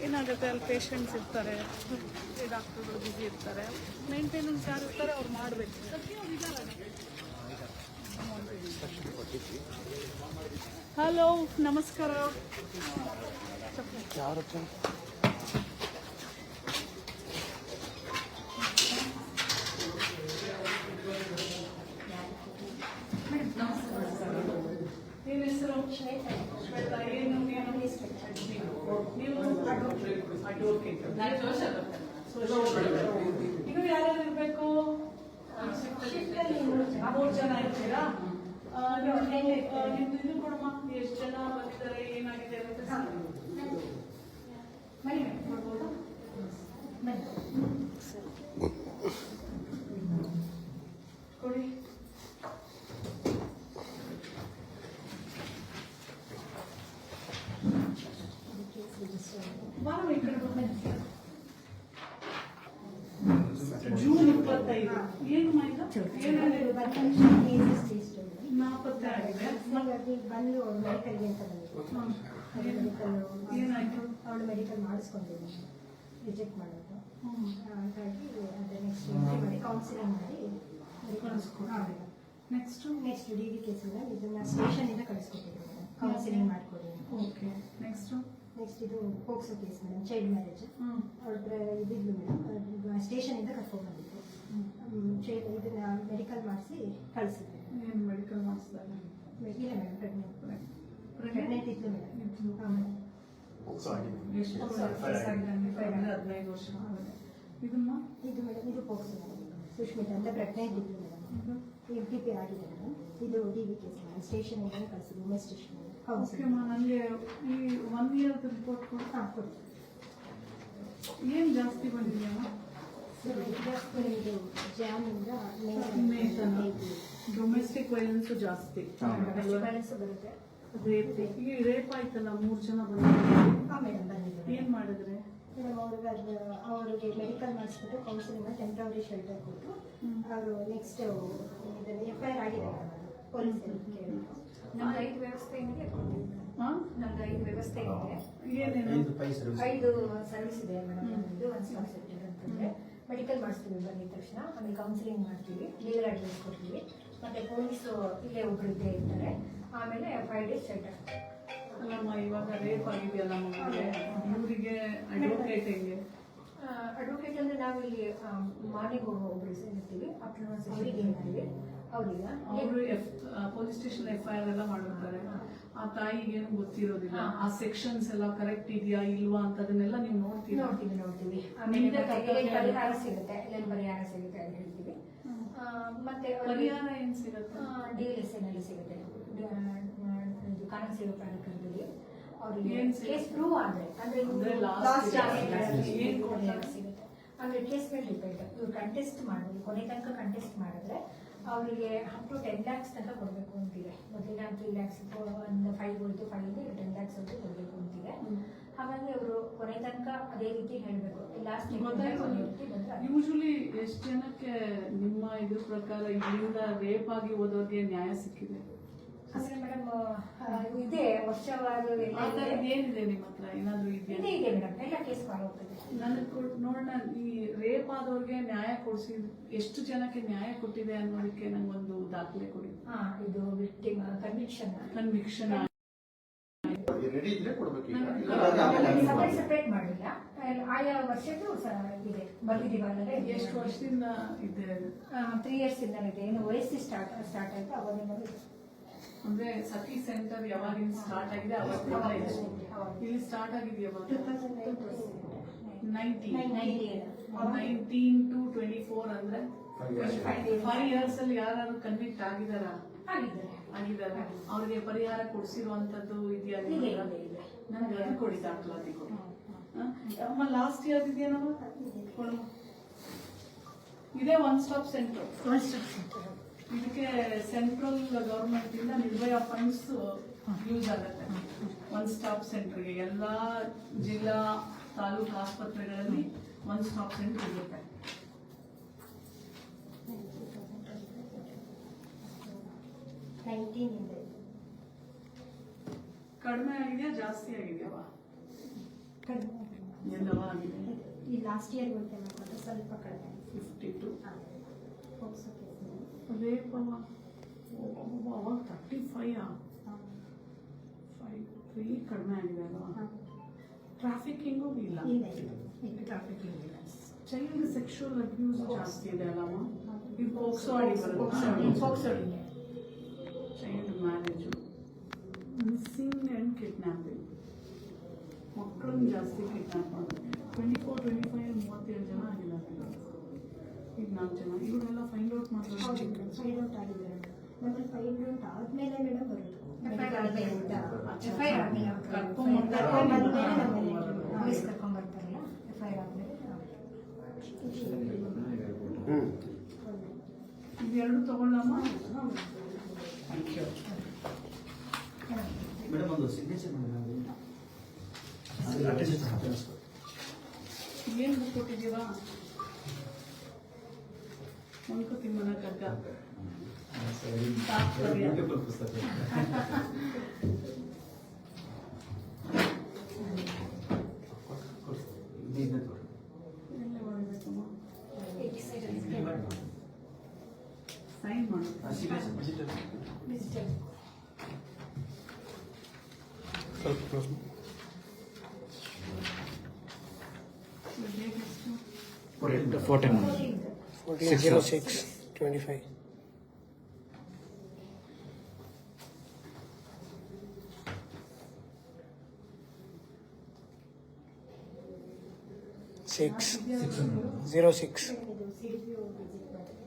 A: ಏನಾಗುತ್ತೆ, ಅಲ್ಲಿ ಪೇಷಂಟ್ಸ್ ಇರ್ತಾರೆ, ಡಾಕ್ಟರ್ಗಳು ಬಿಸಿ ಇರ್ತಾರೆ, ಮೇಂಟೆನೆನ್ಸ್ ಯಾರು ಇರ್ತಾರೆ ಅವ್ರು ಮಾಡಬೇಕು. ಹಲೋ, ನಮಸ್ಕಾರ. ಏನ್ ಹೆಸರು? ಶ್ವೇತಾ. ಏನು ನೀವು ಅಡ್ವೊಕೇಟ್. ಇನ್ನು ಯಾರ್ಯಾರು ಇರ್ಬೇಕು? 3 ಜನ ಇರ್ತೀರಾ? ನಿಮ್ದು ಇದು ಕೊಡಮ್ಮ, ಎಷ್ಟು ಜನ ಬಂದಿದ್ದಾರೆ, ಏನಾಗಿದೆ ಅಂತ ಮಾಡ್ಬೋದಾ? ಕೊಡಿ. ಬಾರಮ್ಮ ಈ ಕಡೆ ಬಂದ. ಜೂನ್ 25. ಏನು ಮಾಹಿತಿ? ಏನಾಗಿದೆ? ನಾಪತ್ತೆ ಆಗಿದೆ.
E: ಬಂದು ಮೆಡಿಕಲ್ಗೆ ಅಂತ
A: ಏನಾಯ್ತು?
E: ಅವಳು ಮೆಡಿಕಲ್ ಮಾಡಿಸ್ಕೊಂಡಿದ್ದೀನಿ, ರಿಜೆಕ್ಟ್ ಮಾಡೋದು. ಹಾಗಾಗಿ ಅದೇ ನೆಕ್ಸ್ಟ್ ಮಾಡಿ ಕೌನ್ಸಿಲಿಂಗ್ ಮಾಡಿ ನೆಕ್ಸ್ಟ್ ಡಿ ವಿ ಕೇಸಿಂದ ಇದನ್ನ ಸ್ಟೇಷನಿಂದ ಕಳಿಸ್ಕೊಟ್ಟಿದ್ದೀನಿ ಮೇಡಮ್, ಕೌನ್ಸಿಲಿಂಗ್ ಮಾಡಿಕೊಡಿ.
A: ಓಕೆ. ನೆಕ್ಸ್ಟ್
E: ಇದು POCSO case madam, child marriage. ಅವ್ರ ಹತ್ರ ಇದಿದ್ದು ಮೇಡಮ್, ಸ್ಟೇಷನಿಂದ ಕರ್ಕೊಂಡ್ಬಂದಿದ್ದು. ಇದನ್ನ ಮೆಡಿಕಲ್ ಮಾಡಿಸಿ ಕಳಿಸಿದ್ವಿ.
A: ಏನು ಮೆಡಿಕಲ್ ಮಾಡಿಸ್ತಾರೆ?
E: ಇಲ್ಲ ಮೇಡಮ್, ಪ್ರೆಗ್ನೆಂಟ್ ಇತ್ತು ಮೇಡಮ್. ಹಾಂ ಮೇಡಮ್.
A: ಎಷ್ಟು 15 ವರ್ಷ ಆಗಿದೆ. ಇದನ್ನ
E: ಇದು ಮೇಡಮ್, ಇದು ಪೋಕ್ಸೋ ಸುಷ್ಮಿತಾ ಅಂತ ಪ್ರಜ್ಞೆ ಇದ್ದಿದ್ದು ಮೇಡಮ್. FDP ಆಗಿದೆ ಮೇಡಮ್. ಇದು DV ಕೇಸ್ ಮೇಡಮ್. ಸ್ಟೇಷನಿಂದ ಕಳಿಸಿದ್ರು, ವುಮೆನ್ ಸ್ಟೇಷನ್
A: ಓಕೆ
E: ಕೌನ್ಸಿಲ್.
A: ನನಗೆ ಈ 1 ಇಯರ್ ರಿಪೋರ್ಟ್ ಕೊಡು.
E: ಹಾಂ ಕೊಡಿ.
A: ಏನು ಜಾಸ್ತಿ ಬಂದಿದೆಯಮ್ಮ?
E: ಇದು ಜಾಮಿಂದ
A: ಡೊಮೆಸ್ಟಿಕ್ ವೈಲೆನ್ಸ್ ಜಾಸ್ತಿ,
E: ಬ್ಯಾಲೆನ್ಸ್ ಬರುತ್ತೆ.
A: ರೇಪ್. ಈಗ ರೇಪ್ ಆಯ್ತಲ್ಲ, 3 ಜನ ಬಂದಿದ್ದಾರೆ.
E: ಹಾಂ ಮೇಡಮ್ ಬಂದಿದೆ.
A: ಏನು ಮಾಡಿದ್ರೆ?
E: ಮೇಡಮ್ ಅವ್ರಿಗೆ ಮೆಡಿಕಲ್ ಮಾಡಿಸ್ಬಿಟ್ಟು ಕೌನ್ಸಿಲಿಂಗ್ ಟೆಂಪ್ರವರಿ ಶೆಲ್ಟರ್ ಕೊಟ್ಟು ಅವರು ನೆಕ್ಸ್ಟ್ ಇದನ್ನು FIR ಆಗಿದೆ ಮೇಡಮ್. ಅದು ಪೊಲೀಸ್ ಕೇಳಿದ್ರು. ನಮ್ಮ ರೈಟ್ ವ್ಯವಸ್ಥೆ ಏನಿದೆ
A: ಹಾಂ
E: ನಮ್ಮ ರೈಟ್ ವ್ಯವಸ್ಥೆ ಇದೆ.
A: ಏನೇನು?
E: 5 ಸರ್ವಿಸ್ ಇದೆ ಮೇಡಮ್. ಇದು ಒಂದು ಸ್ಟಾಪ್ ಸೆಂಟರ್ ಅಂತಂದರೆ ಮೆಡಿಕಲ್ ಮಾಡಿಸ್ತೀವಿ ಬಂದಿದ ತಕ್ಷಣ, ಆಮೇಲೆ ಕೌನ್ಸಿಲಿಂಗ್ ಮಾಡ್ತೀವಿ, ಲೀಗಲ್ ಅಡ್ವೈಸ್ ಕೊಡ್ತೀವಿ, ಮತ್ತು ಪೊಲೀಸು ಇಲ್ಲೇ ಒಬ್ಬರು ಇದ್ದೇ ಇರ್ತಾರೆ, ಆಮೇಲೆ 5 days ಶೆಲ್ಟರ್.
A: ಅಲ್ಲಮ್ಮ, ಇವಾಗ ರೇಪ್ ಆಗಿದೆಯಲ್ಲ ಮಗಳಿಗೆ, ಇವರಿಗೆ ಅಡ್ವೊಕೇಟ್ ಹೆಂಗೆ?
E: ಅಡ್ವೊಕೇಟ್ ಅಂದರೆ ನಾವಿಲ್ಲಿ ಮಾರ್ನಿಂಗ್ ಒಬ್ಬರು ಇರ್ತೀವಿ, ಆಫ್ಟರ್ನೂನ್ ಅವರಿಗೆ ಇರ್ತೀವಿ. ಅವ್ರಿಗೆ
A: ಅವರು ಪೊಲೀಸ್ ಸ್ಟೇಷನ್ FIR ಎಲ್ಲ ಮಾಡಿರ್ತಾರೆ. ಆ ತಾಯಿಗೇನು ಗೊತ್ತಿರೋದಿಲ್ಲ, ಆ ಸೆಕ್ಷನ್ಸ್ ಎಲ್ಲ ಕರೆಕ್ಟ್ ಇದೆಯಾ ಇಲ್ವಾ ಅಂತ ಅದನ್ನೆಲ್ಲ ನೀವು ನೋಡ್ತೀರಾ?
E: ನೋಡ್ತೀವಿ. ಆಮೇಲೆ ಎಲ್ಲೆಲ್ಲಿ ಪರಿಹಾರ ಸಿಗುತ್ತೆ, ಎಲ್ಲೆಲ್ಲಿ ಪರಿಹಾರ ಸಿಗುತ್ತೆ ಅಂತ ಹೇಳ್ತೀವಿ. ಮತ್ತೆ
A: ಪರಿಹಾರ ಏನು ಸಿಗುತ್ತೆ?
E: DLSA ನಲ್ಲಿ ಸಿಗುತ್ತೆ, ಇದು ಕಾನೂನು ಸೇವಾ ಪ್ರಾಧಿಕಾರದಲ್ಲಿ ಅವ್ರಿಗೆ
A: ಏನ್
E: ಕೇಸ್ ಪ್ರೂವ್ ಆದರೆ ಅಂದರೆ
A: ಅಂದ್ರೆ last
E: ಲಾಸ್ಟ್
A: ಏನ್ ಕೊಡ್ತಾರೆ?
E: ಸಿಗುತ್ತೆ. ಅಂದರೆ ಕೇಸ್ ಮೇಲೆ ಡಿಪೆಂಡ್. ಇವ್ರು ಕಂಟೆಸ್ಟ್ ಮಾಡೋದು, ಕೊನೆ ತನಕ ಕಂಟೆಸ್ಟ್ ಮಾಡಿದ್ರೆ ಅವರಿಗೆ ಅಪ್ ಟು 10 lakhs ತನಕ ಕೊಡಬೇಕು ಅಂತಿದೆ. ಮೊದಲಿನ 3 lakhs, ಒಂದು 5 ಹೋಯ್ತು, 5 10 lakhs ವರೆಗೂ ಕೊಡಬೇಕು ಅಂತಿದೆ. ಹಾಗಾಗಿ ಅವರು ಕೊನೆ ತನಕ ಅದೇ ರೀತಿ ಹೇಳಬೇಕು. ಲಾಸ್ಟ್
A: ಯೂಶಲಿ ಎಷ್ಟು ಜನಕ್ಕೆ ನಿಮ್ಮ ಇದ್ರ ಪ್ರಕಾರ ಇಲ್ಲಿಂದ ರೇಪ್ ಆಗಿ ಹೋದವ್ರಿಗೆ ನ್ಯಾಯ ಸಿಕ್ಕಿದೆ?
E: ಅಂದ್ರೆ ಮೇಡಮ್ ಇದೆ, ವರ್ಷವಾರು
A: ಆ ಥರದ್ದು ಏನಿದೆ ನಿಮ್ಮ ಹತ್ರ? ಏನಾದರೂ ಇದೆಯಾ?
E: ಇದೆ ಮೇಡಮ್, ಎಲ್ಲ ಕೇಸ್ ಫಾಲೋ ಆಗ್ತದೆ.
A: ನನಗೆ ನೋಡೋಣ, ಈ ರೇಪ್ ಆದವ್ರಿಗೆ ನ್ಯಾಯ ಕೊಡಿಸಿ ಎಷ್ಟು ಜನಕ್ಕೆ ನ್ಯಾಯ ಕೊಟ್ಟಿದೆ ಅನ್ನೋದಕ್ಕೆ ನಂಗೊಂದು ದಾಖಲೆ ಕೊಡಿ.
E: ಇದು ವಿಕ್ಟಿಮ್ ಕನ್ವಿಕ್ಷನ್
D: ರೆಡಿ ಇದ್ರೆ ಕೊಡ್ಬೇಕು.
E: ಸಪರೇಟ್ ಮಾಡಿಲ್ಲ, ಆಯಾ ವರ್ಷದ್ದು ಇದೆ ಬರ್ದಿದ್ದೀವಲ್ಲ.
A: ಎಷ್ಟು ವರ್ಷದಿಂದ ಇದೆ?
E: 3 years ಇಂದ ಇದೆ. ಏನು ವಯಸ್ಸು ಸ್ಟಾರ್ಟ್ ಆಯ್ತು ಅವಾಗಿಂದ ಇದೆ.
A: ಅಂದ್ರೆ ಸಖಿ ಸೆಂಟರ್ ಯಾವಾಗಿಂದ ಸ್ಟಾರ್ಟ್ ಆಗಿದೆ ಅವತ್ತಿಂದ ಇದೆ. ಇಲ್ಲಿ ಸ್ಟಾರ್ಟ್ ಆಗಿದೆ ಯಾವಾಗ? 19 to 24 ಅಂದ್ರೆ 5 years ಅಲ್ಲಿ ಯಾರು ಕನ್ವಿಕ್ಟ್ ಆಗಿದಾರಾ? ಆಗಿದ್ದಾರೆ. ಅವ್ರಿಗೆ ಪರಿಹಾರ ಕೊಡಿಸಿರುವಂತದ್ದು ಇದೆಯಾ? ನನಗೆ ಅದು ಕೊಡಿ, ದಾಖಲಾತಿ ಕೊಡಿ. ಅಮ್ಮ ಲಾಸ್ಟ್ ಇಯರ್ ಇದೆಯೇನಮ್ಮ? ಇದೇ ಒನ್ ಸ್ಟಾಪ್ ಸೆಂಟರ್. ಇದಕ್ಕೆ ಸೆಂಟ್ರಲ್ ಗವರ್ಮೆಂಟ್ ಇಂದ ನಿರ್ಭಯ ಫಂಡ್ಸ್ ಯೂಸ್ ಆಗುತ್ತೆ. ಒನ್ ಸ್ಟಾಪ್ ಸೆಂಟರ್ಗೆ ಎಲ್ಲ ಜಿಲ್ಲಾ ತಾಲೂಕು ಆಸ್ಪತ್ರೆಗಳಲ್ಲಿ ಒನ್ ಸ್ಟಾಪ್ ಸೆಂಟರ್ ಇರುತ್ತೆ. ಕಡಿಮೆ ಆಗಿದೆಯಾ ಜಾಸ್ತಿ ಆಗಿದೆಯವಾ? ಎಲ್ಲವ ಆಗಿದೆ.
E: ಈ ಲಾಸ್ಟ್ ಇಯರ್ ಸ್ವಲ್ಪ ಕಡಿಮೆ
A: 52. ರೇಪ್ ಅವಾಗ 35 53 ಕಡಿಮೆ ಆಗಿದೆ ಅಲ್ವಾ? ಟ್ರಾಫಿಕಿಂಗು ಇಲ್ಲ.
E: ಟ್ರಾಫಿಕಿಂಗ್ ಇಲ್ಲ.
A: ಚೈಲ್ಡ್ ಸೆಕ್ಷುವಲ್ ಅಬ್ಯೂಸ್ ಜಾಸ್ತಿ ಇದೆ ಅಲ್ಲಮ್ಮ? ಇದು ಪೋಕ್ಸೋ ಅಡಿ ಬರುತ್ತೆ. Child marriage, missing and kidnapping, ಮಕ್ಕಳನ್ನ ಜಾಸ್ತಿ ಕಿಡ್ನಾಪ್ ಮಾಡೋದು. 24, 25, 37 ಜನ ಆಗಿದ್ದಾರೆ. ಈಗ 4 ಜನ. ಇವರೆಲ್ಲ ಫೈಂಡ್ ಔಟ್ ಮಾಡಿದ್ರೆ
E: ಫೈಂಡ್ ಔಟ್ ಆಗಿದ್ದಾರೆ. ನಮ್ಮಲ್ಲಿ ಫೈಂಡ್ ಔಟ್ ಆದ್ಮೇಲೆ ಮೇಡಮ್ ಬರೋದು. ಕರ್ಕೊಂಡ್ಬರ್ತಾರಲ್ಲ, FIR ಆದ್ಮೇಲೆ
A: ಇವೆರಡು ತಗೊಳ್ಳಮ್ಮ.
I: ಮೇಡಮ್ ಒಂದು ಸಿಗ್ನೇಚರ್
A: ಏನು ಬುಕ್ ಕೊಟ್ಟಿದ್ದೀವಾ? ಮಂಕುತಿಮ್ಮನ ಕಗ್ಗ ತಾತ್ಪರ್ಯ.
I: ಪುಸ್ತಕ
A: ಎಲ್ಲೇ ಮಾಡಬೇಕಮ್ಮ? ಸೈನ್ ಮಾಡು.
I: ಫೋರ್ಟೀನ್
B: 14/06/25. Six 06.
E: CDPO ವಿಸಿಟ್ ಮಾಡಿ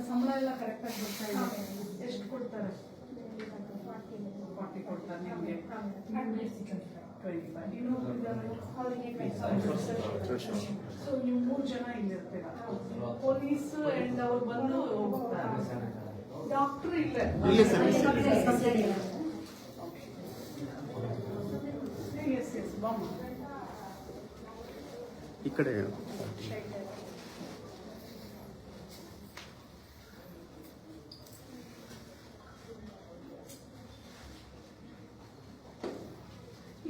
A: ಸಂಬಳ ಎಲ್ಲ ಕರೆಕ್ಟಾಗಿ ಬರ್ತಾ ಇದೆ. ಎಷ್ಟು ಕೊಡ್ತಾರೆ? 40 ಕೊಡ್ತಾರೆ ನಿಮಗೆ. 25. ಇನ್ನೊಬ್ರು ಇದ್ದಾರೆ
E: ಅವರಿಗೆ
A: ಸೊ ನೀವು 3 ಜನ ಇಲ್ಲಿರ್ತೀರಾ. ಪೊಲೀಸ್ ಅಂಡ್ ಅವ್ರು ಬಂದು ಹೋಗ್ತಾರೆ. ಡಾಕ್ಟರ್ ಇಲ್ಲೇ ಎಸ್ ಬಾಮ್ಮ
B: ಈ ಕಡೆ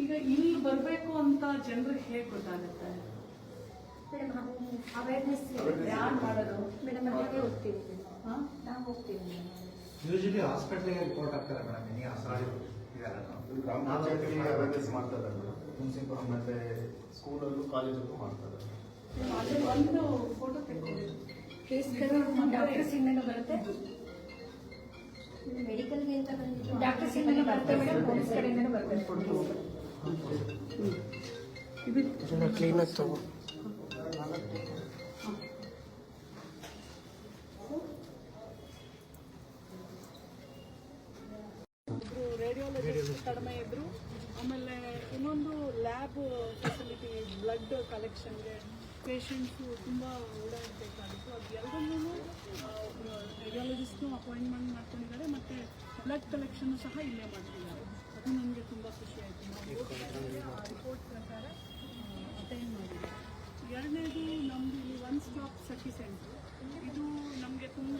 A: ಈಗ ಇಲ್ಲಿ ಬರ್ಬೇಕು ಅಂತ ಜನರಿಗೆ ಹೇಗೆ ಗೊತ್ತಾಗುತ್ತೆ?
E: ಮೇಡಮ್ ಅವೇರ್ನೆಸ್
A: ಯಾರು ಮಾಡೋದು?
E: ಮೇಡಮ್ ಹಾಗೆ ಹೋಗ್ತೀವಿ.
A: ಹಾ?
E: ನಾವು ಹೋಗ್ತೀವಿ.
D: ಯೂಶಲಿ ಹಾಸ್ಪಿಟ್ಲಿಗೆ ರಿಪೋರ್ಟ್ ಆಗ್ತಾರೆ ಮೇಡಮ್. ಎನಿ ಹಾಸ್ಪಿಟಲ್
J: ಗ್ರಾಮ ಪಂಚಾಯತಿಗೆ ಅವೇರ್ನೆಸ್ ಮಾಡ್ತಾರೆ ಮುನ್ಸಿಪಲ್ ಮತ್ತೆ ಸ್ಕೂಲಲ್ಲೂ ಕಾಲೇಜಲ್ಲೂ ಮಾಡ್ತಾರೆ.
A: ಅದು ಒಂದು ಫೋಟೋ ತೆಗೆದು
E: ಕೇಸ್ಗಳು ಡಾಕ್ಟರ್ ಸಿಂಗ್ ಬರುತ್ತೆ, ಮೆಡಿಕಲ್ಗೆ ಅಂತ ಬಂದಿದ್ದು ಡಾಕ್ಟರ್ ಸಿಂಗ್ ಬರುತ್ತೆ ಮೇಡಮ್. ಪೊಲೀಸ್ ಕಡೆಯಿಂದನೂ ಬರುತ್ತೆ.
B: ಇದನ್ನ ಕ್ಲೀನಾಗಿ ತಗೋ.
A: ರೇಡಿಯಾಲಜಿಸ್ಟ್ ಕಡಿಮೆ ಇದ್ರು. ಆಮೇಲೆ ಇನ್ನೊಂದು ಲ್ಯಾಬ್ ಫೆಸಿಲಿಟಿ, ಬ್ಲಡ್ ಕಲೆಕ್ಷನ್ಗೆ ಪೇಷಂಟ್ಸು ತುಂಬ ಓಡಾಡಬೇಕಾಗಿತ್ತು. ಅದು ಎಲ್ಲರನ್ನೂ ರೇಡಿಯಾಲಜಿಸ್ಟು ಅಪಾಯಿಂಟ್ಮೆಂಟ್ ಮಾಡ್ಕೊಂಡಿದ್ದಾರೆ ಮತ್ತು ಬ್ಲಡ್ ಕಲೆಕ್ಷನ್ನು ಸಹ ಇಲ್ಲೇ ಮಾಡ್ತಿದ್ದಾರೆ. ಅದು ನನಗೆ ತುಂಬ ಖುಷಿ ಆಯಿತು. ನಾವು ಆ ರಿಪೋರ್ಟ್ ಪ್ರಕಾರ ಅಟೆಂಡ್ ಮಾಡಿದ್ದೀವಿ. ಎರಡನೇದು ನಮ್ಮದು ಇಲ್ಲಿ ಒನ್ ಸ್ಟಾಪ್ ಸಖಿ ಸೆಂಟ್ರು. ಇದು ನಮಗೆ ತುಂಬ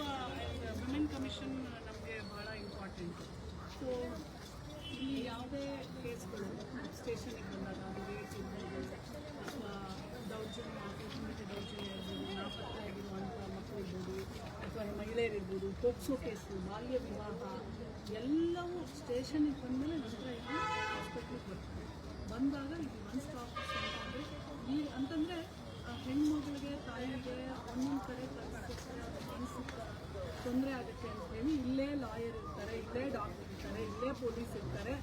A: ವಿಮೆನ್ ಕಮಿಷನ್ ನಮಗೆ ಭಾಳ ಇಂಪಾರ್ಟೆಂಟು. ಸೊ ಇಲ್ಲಿ ಯಾವುದೇ ಕೇಸ್ಗಳು ಸ್ಟೇಷನಿಗೆ ಬಂದಾಗ ಅದು ರೇಟ್ ಇರ್ಬೋದು ಅಥವಾ ದೌರ್ಜನ್ಯ, ಆತ್ಮಹತ್ಯೆ ದೌರ್ಜನ್ಯ ಇರ್ಬೋದು, ನಾಪತ್ತೆ ಆಗಿರುವಂಥ ಮಕ್ಕಳು ಇರ್ಬೋದು ಅಥವಾ ಮಹಿಳೆಯರಿರ್ಬೋದು, ಪೋಕ್ಸೋ ಕೇಸು, ಬಾಲ್ಯ ವಿವಾಹ ಎಲ್ಲವೂ ಸ್ಟೇಷನಿಗೆ ಬಂದಮೇಲೆ ನಂತರ ಇಲ್ಲಿ ಹಾಸ್ಪಿಟ್ಲಿಗೆ ಬರ್ತಾರೆ. ಬಂದಾಗ ಇಲ್ಲಿ ಒನ್ ಸ್ಟಾಪ್ ಸೆಂಟರ್ ಈ ಅಂತಂದರೆ ಹೆಣ್ಮಗಳಿಗೆ, ತಾಯಿಗೆ ಒಂದೊಂದು ಕಡೆ ಕಳಿಸ್ತಾರೆ, ಮಾನಸಿಕ ತೊಂದರೆ ಆಗುತ್ತೆ ಅಂತ ಹೇಳಿ ಇಲ್ಲೇ ಲಾಯರ್ ಇರ್ತಾರೆ, ಇಲ್ಲೇ ಡಾಕ್ಟರ್ ಇರ್ತಾರೆ, ಇಲ್ಲೇ ಪೊಲೀಸ್ ಇರ್ತಾರೆ.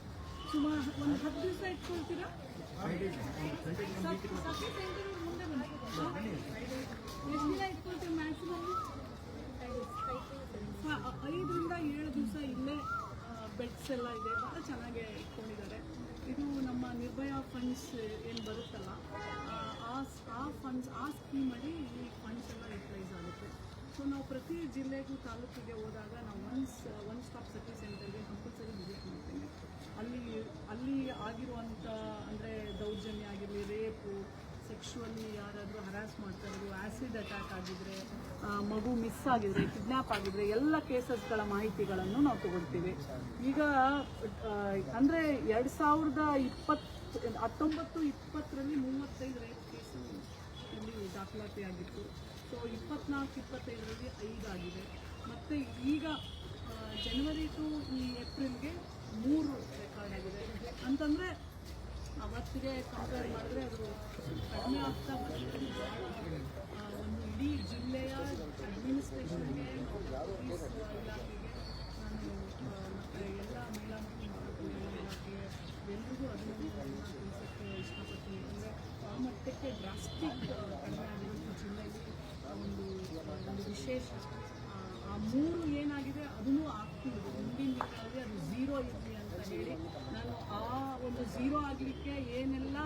A: ಸುಮಾರು ಒಂದು 10 ದಿವಸ ಇಟ್ಕೊಳ್ತೀರಾ? ಸಖಿ ಸೆಂಟರ್ ಮುಂದೆ ಬನ್ನಿ. ಎಷ್ಟು ದಿನ ಇಟ್ಕೊಳ್ತೀವಿ ಮ್ಯಾಕ್ಸಿಮಮ್? 5 ರಿಂದ 7 ದಿವಸ ಇಲ್ಲೇ. ಬೆಡ್ಸ್ ಎಲ್ಲ ಇದೆ, ಭಾಳ ಚೆನ್ನಾಗಿ ಇಟ್ಕೊಂಡಿದ್ದಾರೆ. ಇದು ನಮ್ಮ ನಿರ್ಭಯ ಫಂಡ್ಸ್ ಏನು ಬರುತ್ತಲ್ಲ, ಆ ಫಂಡ್ಸ್, ಆ ಸ್ಕೀಮಲ್ಲಿ ಈ ಫಂಡ್ಸ್ ಎಲ್ಲ ಯುಟಿಲೈಸ್ ಆಗುತ್ತೆ. ಸೊ ನಾವು ಪ್ರತಿ ಜಿಲ್ಲೆಗೂ ತಾಲೂಕಿಗೆ ಹೋದಾಗ ನಾವು ಒನ್ ಸ್ಟಾಪ್ ಸಖಿ ಸೆಂಟರ್ಗೆ ಕಂಪಲ್ಸರಿ ವಿಸಿಟ್ ಮಾಡ್ತೇವೆ. ಅಲ್ಲಿ ಆಗಿರುವಂಥ ಅಂದರೆ ದೌರ್ಜನ್ಯ ಆಗಿರಲಿ, ರೇಪು, ಸೆಕ್ಷುವಲಿ ಯಾರಾದರೂ ಹರಾಸ್ ಮಾಡ್ತಾ ಇರೋದು, ಆ್ಯಸಿಡ್ ಅಟ್ಯಾಕ್ ಆಗಿದ್ರೆ, ಮಗು ಮಿಸ್ ಆಗಿದ್ರೆ, ಕಿಡ್ನ್ಯಾಪ್ ಆಗಿದ್ರೆ ಎಲ್ಲ ಕೇಸಸ್ಗಳ ಮಾಹಿತಿಗಳನ್ನು ನಾವು ತಗೊಳ್ತೀವಿ. ಈಗ ಅಂದರೆ 2019-20 35 ರೇಪ್ ಕೇಸು ಇಲ್ಲಿ ದಾಖಲಾತಿಯಾಗಿತ್ತು. ಸೊ 24-25ರಲ್ಲಿ 5 ಆಗಿದೆ. ಮತ್ತು ಈಗ ಜನವರಿ ಟು ಈ ಏಪ್ರಿಲ್ಗೆ 3 ರೆಕಾರ್ಡ್ ಆಗಿದೆ. ಅಂತಂದರೆ ಅವತ್ತಿಗೆ ಕಂಪೇರ್ ಮಾಡಿದ್ರೆ ಅದು ಕಡಿಮೆ ಆಗ್ತಾ ಬರುತ್ತೆ. ಒಂದು ಇಡೀ ಜಿಲ್ಲೆಯ ಅಡ್ಮಿನಿಸ್ಟ್ರೇಷನ್ಗೆ, ಪೊಲೀಸ್ ಇಲಾಖೆಗೆ ನಾನು ಮತ್ತು ಎಲ್ಲ ಮಹಿಳಾ ಮತ್ತು ಮಕ್ಕಳ ಕಲ್ಯಾಣ ಇಲಾಖೆ ಎಲ್ರಿಗೂ ಅಭಿನಂದನೆಯನ್ನು ತಿಳಿಸೋಕ್ಕೆ ಇಷ್ಟಪಡ್ತೀನಿ. ಅಂದರೆ ಆ ಮಟ್ಟಕ್ಕೆ ಡ್ರಾಸ್ಟಿಕ್ ಕಡಿಮೆ ಆಗಿರುವಂಥ ಜಿಲ್ಲೆಯಲ್ಲಿ ಒಂದು ವಿಶೇಷ. ಆ 3 ಏನಾಗಿದೆ ಅದನ್ನೂ ಆಗ್ತಿರೋದು ಮುಂದಿನ ದಿನಗಳಲ್ಲಿ ಅದು 0 ಇರಲಿ ಅಂತ ಹೇಳಿ ನಾನು ಆ ಒಂದು 0 ಆಗಲಿಕ್ಕೆ ಏನೆಲ್ಲ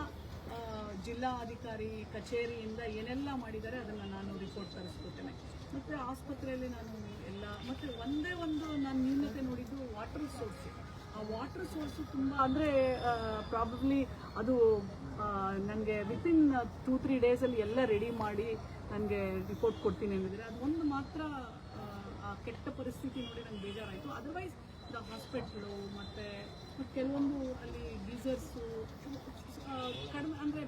A: ಜಿಲ್ಲಾಧಿಕಾರಿ ಕಚೇರಿಯಿಂದ ಏನೆಲ್ಲ ಮಾಡಿದ್ದಾರೆ ಅದನ್ನು ನಾನು ರಿಪೋರ್ಟ್ ತರಿಸ್ಕೊತೇನೆ. ಮತ್ತು ಆಸ್ಪತ್ರೆಯಲ್ಲಿ ನಾನು ಎಲ್ಲ ಮತ್ತು ಒಂದೇ ಒಂದು ನಾನು ನ್ಯೂನತೆ ನೋಡಿದ್ದು ವಾಟರ್ ಸೋರ್ಸು. ಆ ವಾಟರ್ ಸೋರ್ಸು ತುಂಬ ಅಂದರೆ ಪ್ರಾಬಬ್ಲಿ ಅದು ನನಗೆ ವಿತಿನ್ 2-3 ಡೇಸಲ್ಲಿ ಎಲ್ಲ ರೆಡಿ ಮಾಡಿ ನನಗೆ ರಿಪೋರ್ಟ್ ಕೊಡ್ತೀನಿ ಅಂದಿದ್ದಾರೆ. ಅದು ಒಂದು ಮಾತ್ರ ಆ ಕೆಟ್ಟ ಪರಿಸ್ಥಿತಿ ನೋಡಿ ನನಗೆ ಬೇಜಾರಾಯಿತು. ಅದರ್ವೈಸ್ ಹಾಸ್ಪಿಟ್ಲು ಮತ್ತು ಕೆಲವೊಂದು ಅಲ್ಲಿ ಗೀಸರ್ಸು ಕಡಿಮೆ ಅಂದರೆ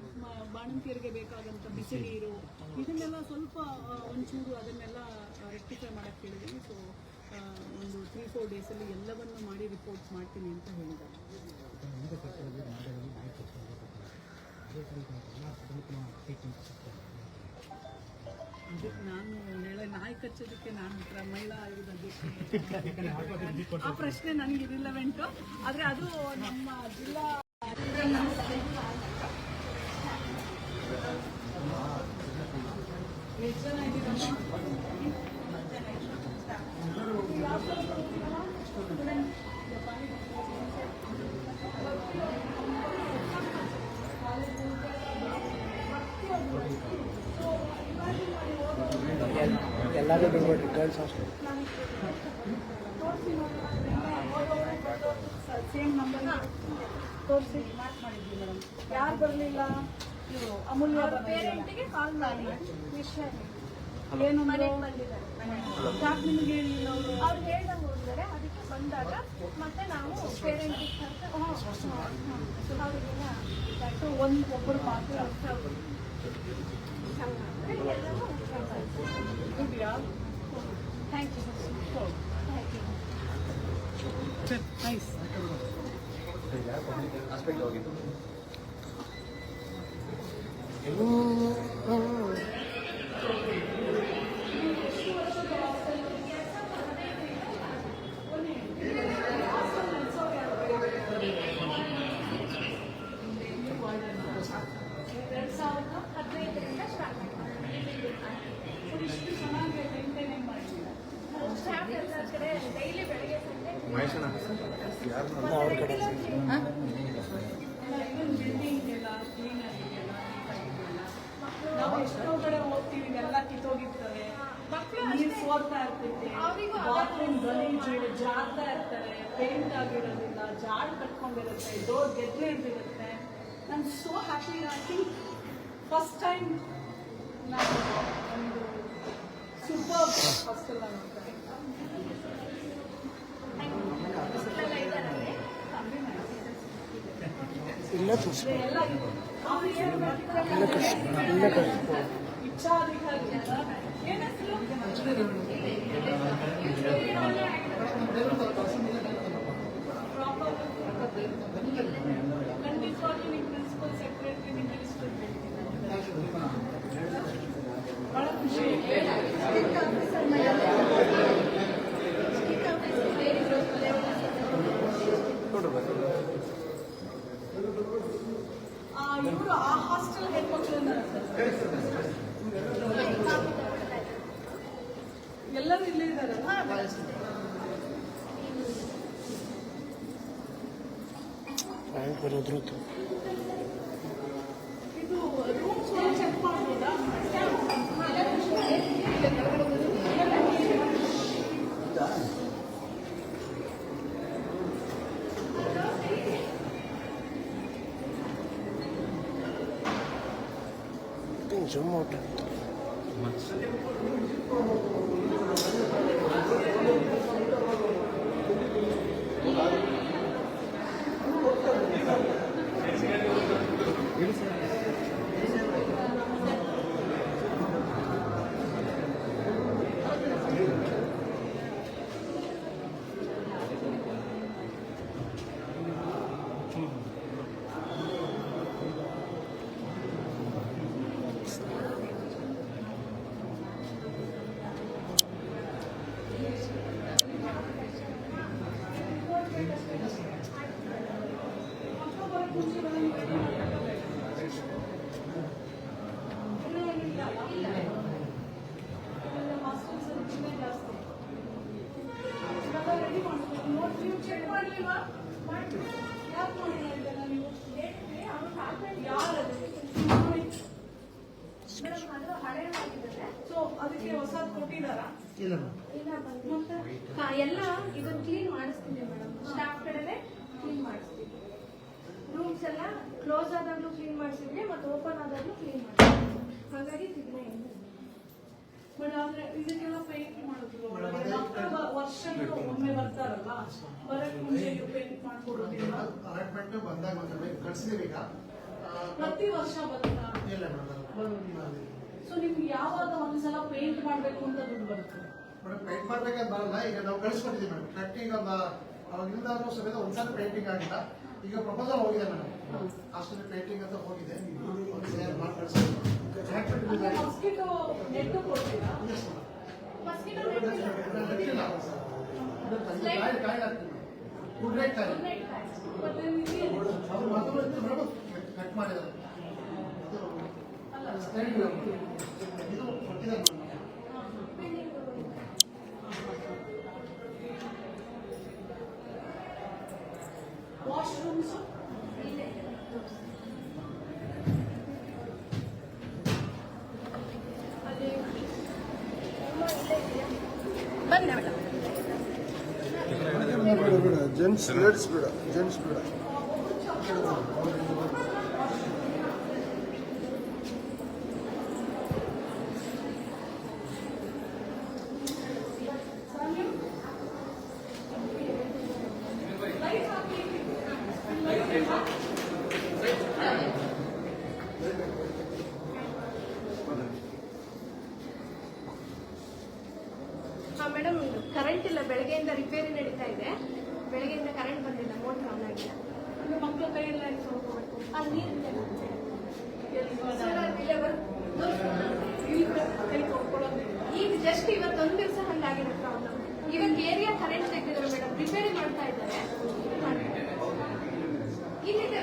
A: ಬಾಣಂತಿಯರಿಗೆ ಬೇಕಾದಂಥ ಬಿಸಿ ನೀರು ಇದನ್ನೆಲ್ಲ ಸ್ವಲ್ಪ ಒಂಚೂರು ಅದನ್ನೆಲ್ಲ ರೆಕ್ಟಿಫೈ ಮಾಡೋಕ್ಕೆ ಹೇಳಿದ್ದೀನಿ. ಸೊ ಒಂದು 3-4 ಡೇಸಲ್ಲಿ ಎಲ್ಲವನ್ನು ಮಾಡಿ ರಿಪೋರ್ಟ್ ಮಾಡ್ತೀನಿ ಅಂತ ಹೇಳಿದ್ದಾರೆ. ಅದಕ್ಕೆ ನಾನು ನಾಯಿ ಕಚ್ಚೋದಕ್ಕೆ ನಾನು ಮಹಿಳಾ ಆಯೋಗದ ಅಧ್ಯಕ್ಷ. ಆ ಪ್ರಶ್ನೆ ನನಗೆ ಇರಿಲವೆಂಟು. ಆದರೆ ಅದು ನಮ್ಮ ಜಿಲ್ಲಾ
B: ಎಲ್ಲರೂ ಬಿಡ್ಬೇಡ್ರಿ ಗರ್ಲ್ಸ್ ಹಾಸ್ಟೆಲ್.
A: ಸೇಮ್ ನಂಬರ್ ತೋರಿಸಿ ಮಾರ್ಕ್ ಮಾಡಿದ್ವಿ ಮೇಡಮ್. ಯಾರು ಬರಲಿಲ್ಲ? ಇವರು ಅಮೂಲ್ಯ
E: ಪೇರೆಂಟಿಗೆ ಕಾಲ್ ಮಾಡಿ ವಿಷಯ
A: ಏನು
E: ಮನೆಗೆ ಬಂದಿದ್ದಾರೆ.
A: ಯಾಕೆ ನಿಮಗೆ ಹೇಳಿಲ್ಲ ಅವರು?
E: ಅವ್ರು ಹೇಳ್ದಂಗೆ ಹೋಗಿದ್ದಾರೆ. ಅದಕ್ಕೆ ಬಂದಾಗ ಮತ್ತೆ ನಾವು ಪೇರೆಂಟಿಗೆ ಅವರಿಗೆಲ್ಲ
A: ಒಬ್ಬರು ಮಾತ್ರ ಇದೆಯಾ?
E: Thank you thank you.
A: Nice.
J: Hospital ಹೋಗಿದ್ದು
E: ಡೈಲಿ ಬೆಳಗ್ಗೆ ಸಂಜೆ
J: ಮಹೇಶನ ಯಾರು
B: ಅವ್ರ ಕಡೆ
A: ನಾವು ಎಷ್ಟೋ ಕಡೆ ಹೋಗ್ತೀವಿ, ಇದೆಲ್ಲ ಕಿತ್ತೋಗಿರ್ತವೆ, ನೀರು ಸೋರ್ತಾ ಇರ್ತೈತೆ, ಬಾತ್ರೂಮ್ ಗಲೀಜು ಜಾರ್ತಾ ಇರ್ತಾರೆ, ಪೇಂಟ್ ಆಗಿರೋದಿಲ್ಲ, ಜಾಡ್ ಕಟ್ಕೊಂಡಿರುತ್ತೆ, ಡೋರ್ ಗೆದ್ಲೆ ಇರ್ತಿರುತ್ತೆ. ನಾನು so happy. I think first time ನಾನು ಒಂದು ಸೂಪರ್ ಹಾಸ್ಟೆಲ್ ನೋಡ್ತಾರೆ.
B: ಇಲ್ಲ ತೋರಿಸಿ
A: ಎಲ್ಲ
B: ಇಲ್ಲ ಕಳಿಸಿ
A: ಇಚ್ಛಾಧಿಕಾರಿ ಏನ್ ಹೆಸರು? ಖಂಡಿತವಾಗಿ ನಿಮ್ಮ ಪ್ರಿನ್ಸಿಪಲ್ ಸೆಕ್ರೆಟರಿ ನಿಮ್ಮ ಮಿನಿಸ್ಟರ್ ಬಹಳ ಖುಷಿ. ಇವರು ಆ ಹಾಸ್ಟೆಲ್ ಹೆಣ್ಮಕ್ಳನ್ನ ಎಲ್ಲರೂ ಇಲ್ಲೇ ಇದ್ದಾರಲ್ಲ.
B: ಬರೋದ್ರು
A: ಇದು ರೂಮ್ಸ್ ಚೆಕ್ ಮಾಡ್ಬೋದಾ?
B: ಜೂಮ್ ಔಟ್ ಅದಕ್ಕೆ ಹೊಸದು ಕೊಟ್ಟಿದ್ದಾರಾ?
E: ಇಲ್ಲ ಎಲ್ಲ ಇದನ್ನ ಕ್ಲೀನ್ ಮಾಡಿಸ್ತೀನಿ ಮೇಡಮ್. ಸ್ಟಾಫ್ ಕಡೆನೆ ಕ್ಲೀನ್ ಮಾಡಿಸ್ತೀವಿ. ರೂಮ್ಸ್ ಎಲ್ಲ ಕ್ಲೋಸ್ ಆದಾಗ್ಲೂ ಕ್ಲೀನ್ ಮಾಡಿಸಿದ್ವಿ ಮತ್ತು ಓಪನ್ ಆದಾಗ್ಲೂ ಕ್ಲೀನ್ ಮಾಡಿಸ್ತೀವಿ. ಹಾಗಾಗಿ ತಿರ್ಗಾ ಏನು
A: ಬಟ್ ಆದ್ರೆ ಇದಕ್ಕೆಲ್ಲ ಪೇಂಟ್ ಮಾಡಿದ್ರು ವರ್ಷಗಳು ಒಮ್ಮೆ ಬರ್ತಾರಲ್ಲ, ಬರಕ್ ಮುಂಚೆ ಪೇಂಟ್ ಮಾಡ್ಕೊಡೋದಿಲ್ಲ.
D: ಅಲಾಟ್ಮೆಂಟ್ ಬಂದಾಗ ಮಾತ್ರ ಕಳ್ಸಿದೀವಿ. ಈಗ
A: ಪ್ರತಿ ವರ್ಷ ಬರ್ತಾ
D: ಇಲ್ಲ ಮೇಡಮ್.
A: ಸೊ ನಿಮ್ಗೆ ಯಾವಾಗ ಒಂದ್ಸಲ ಪೇಂಟ್ ಮಾಡ್ಬೇಕು ಅಂತ ದುಡ್ಡು ಬರುತ್ತೆ
D: ಮೇಡಮ್? ಪೇಂಟ್ ಮಾಡ್ಬೇಕಂತ ಬರಲ್ಲ. ಈಗ ನಾವು ಕಳಿಸ್ಕೊಟ್ಟಿದ್ದೀವಿ ಮೇಡಮ್. ಕರೆಕ್ಟಿಂಗ್ ಅವಾಗಿಂದ ಸಮೇತ ಒಂದ್ಸಲ ಪೇಂಟಿಂಗ್ ಆಗಿಲ್ಲ. ಈಗ ಪ್ರಪೋಸಲ್ ಹೋಗಿದೆ ಮೇಡಮ್. ಹಾಸ್ಟೆಲ್ ಪೇಂಟಿಂಗ್ ಅಂತ ಹೋಗಿದೆ, ಮಾಡಿ ಕಳಿಸ್ತೀವಿ.
A: ಮಾಸ್ಕಿಟೋ ನೆಟ್ ಕೊಡ್ತೀರಾ?
E: ಮಸ್ಕಿಟೋ
D: ಗೊತ್ತಿಲ್ಲ ಗುಡ್ ನೈಟ್ ಟೈಮ್ ಅವರು ಮೊದಲು ಇತ್ತು ಮೇಡಮ್, ಕಟ್ ಮಾಡಿದ್ದಾರೆ. ಇದು ಕೊಟ್ಟಿದ್ದಾರೆ
A: ವಾಶ್ರೂಮ್ಸ್
E: ಅಲ್ಲಿ
C: ಬನ್ನಿ ಮೇಡಮ್.
B: ಬೇಡ ಜೆಂಟ್ಸ್ ಲೇಡೀಸ್ ಬೇಡ, ಜೆಂಟ್ಸ್ ಬೇಡ.
C: ಮೇಡಮ್ ಕರೆಂಟ್ ಇಲ್ಲ, ಬೆಳಗ್ಗೆಯಿಂದ ರಿಪೇರಿ ನಡೀತಾ ಇದೆ. ಬೆಳಗ್ಗೆಯಿಂದ ಕರೆಂಟ್ ಬಂದಿಲ್ಲ, ಮೋಟರ್ ಆನ್ ಆಗಿಲ್ಲ.
A: ಅಂದ್ರೆ ಮಕ್ಕಳ ಕೈಯೆಲ್ಲ ಹೋಗ್ಬೇಕು.
C: ಅಲ್ಲಿ ನೀರಿದೆ ಈಗ ಜಸ್ಟ್ ಇವತ್ತೊಂದು ದಿವಸ ಹಂಗಾಗಿದೆ ಪ್ರಾಬ್ಲಮ್. ಇವತ್ತು ಏರಿಯಾ ಕರೆಂಟ್ ತೆಗೆದಿದ್ರು ಮೇಡಮ್, ರಿಪೇರಿ ಮಾಡ್ತಾ ಇದ್ದಾರೆ. ಇಲ್ಲಿದೆ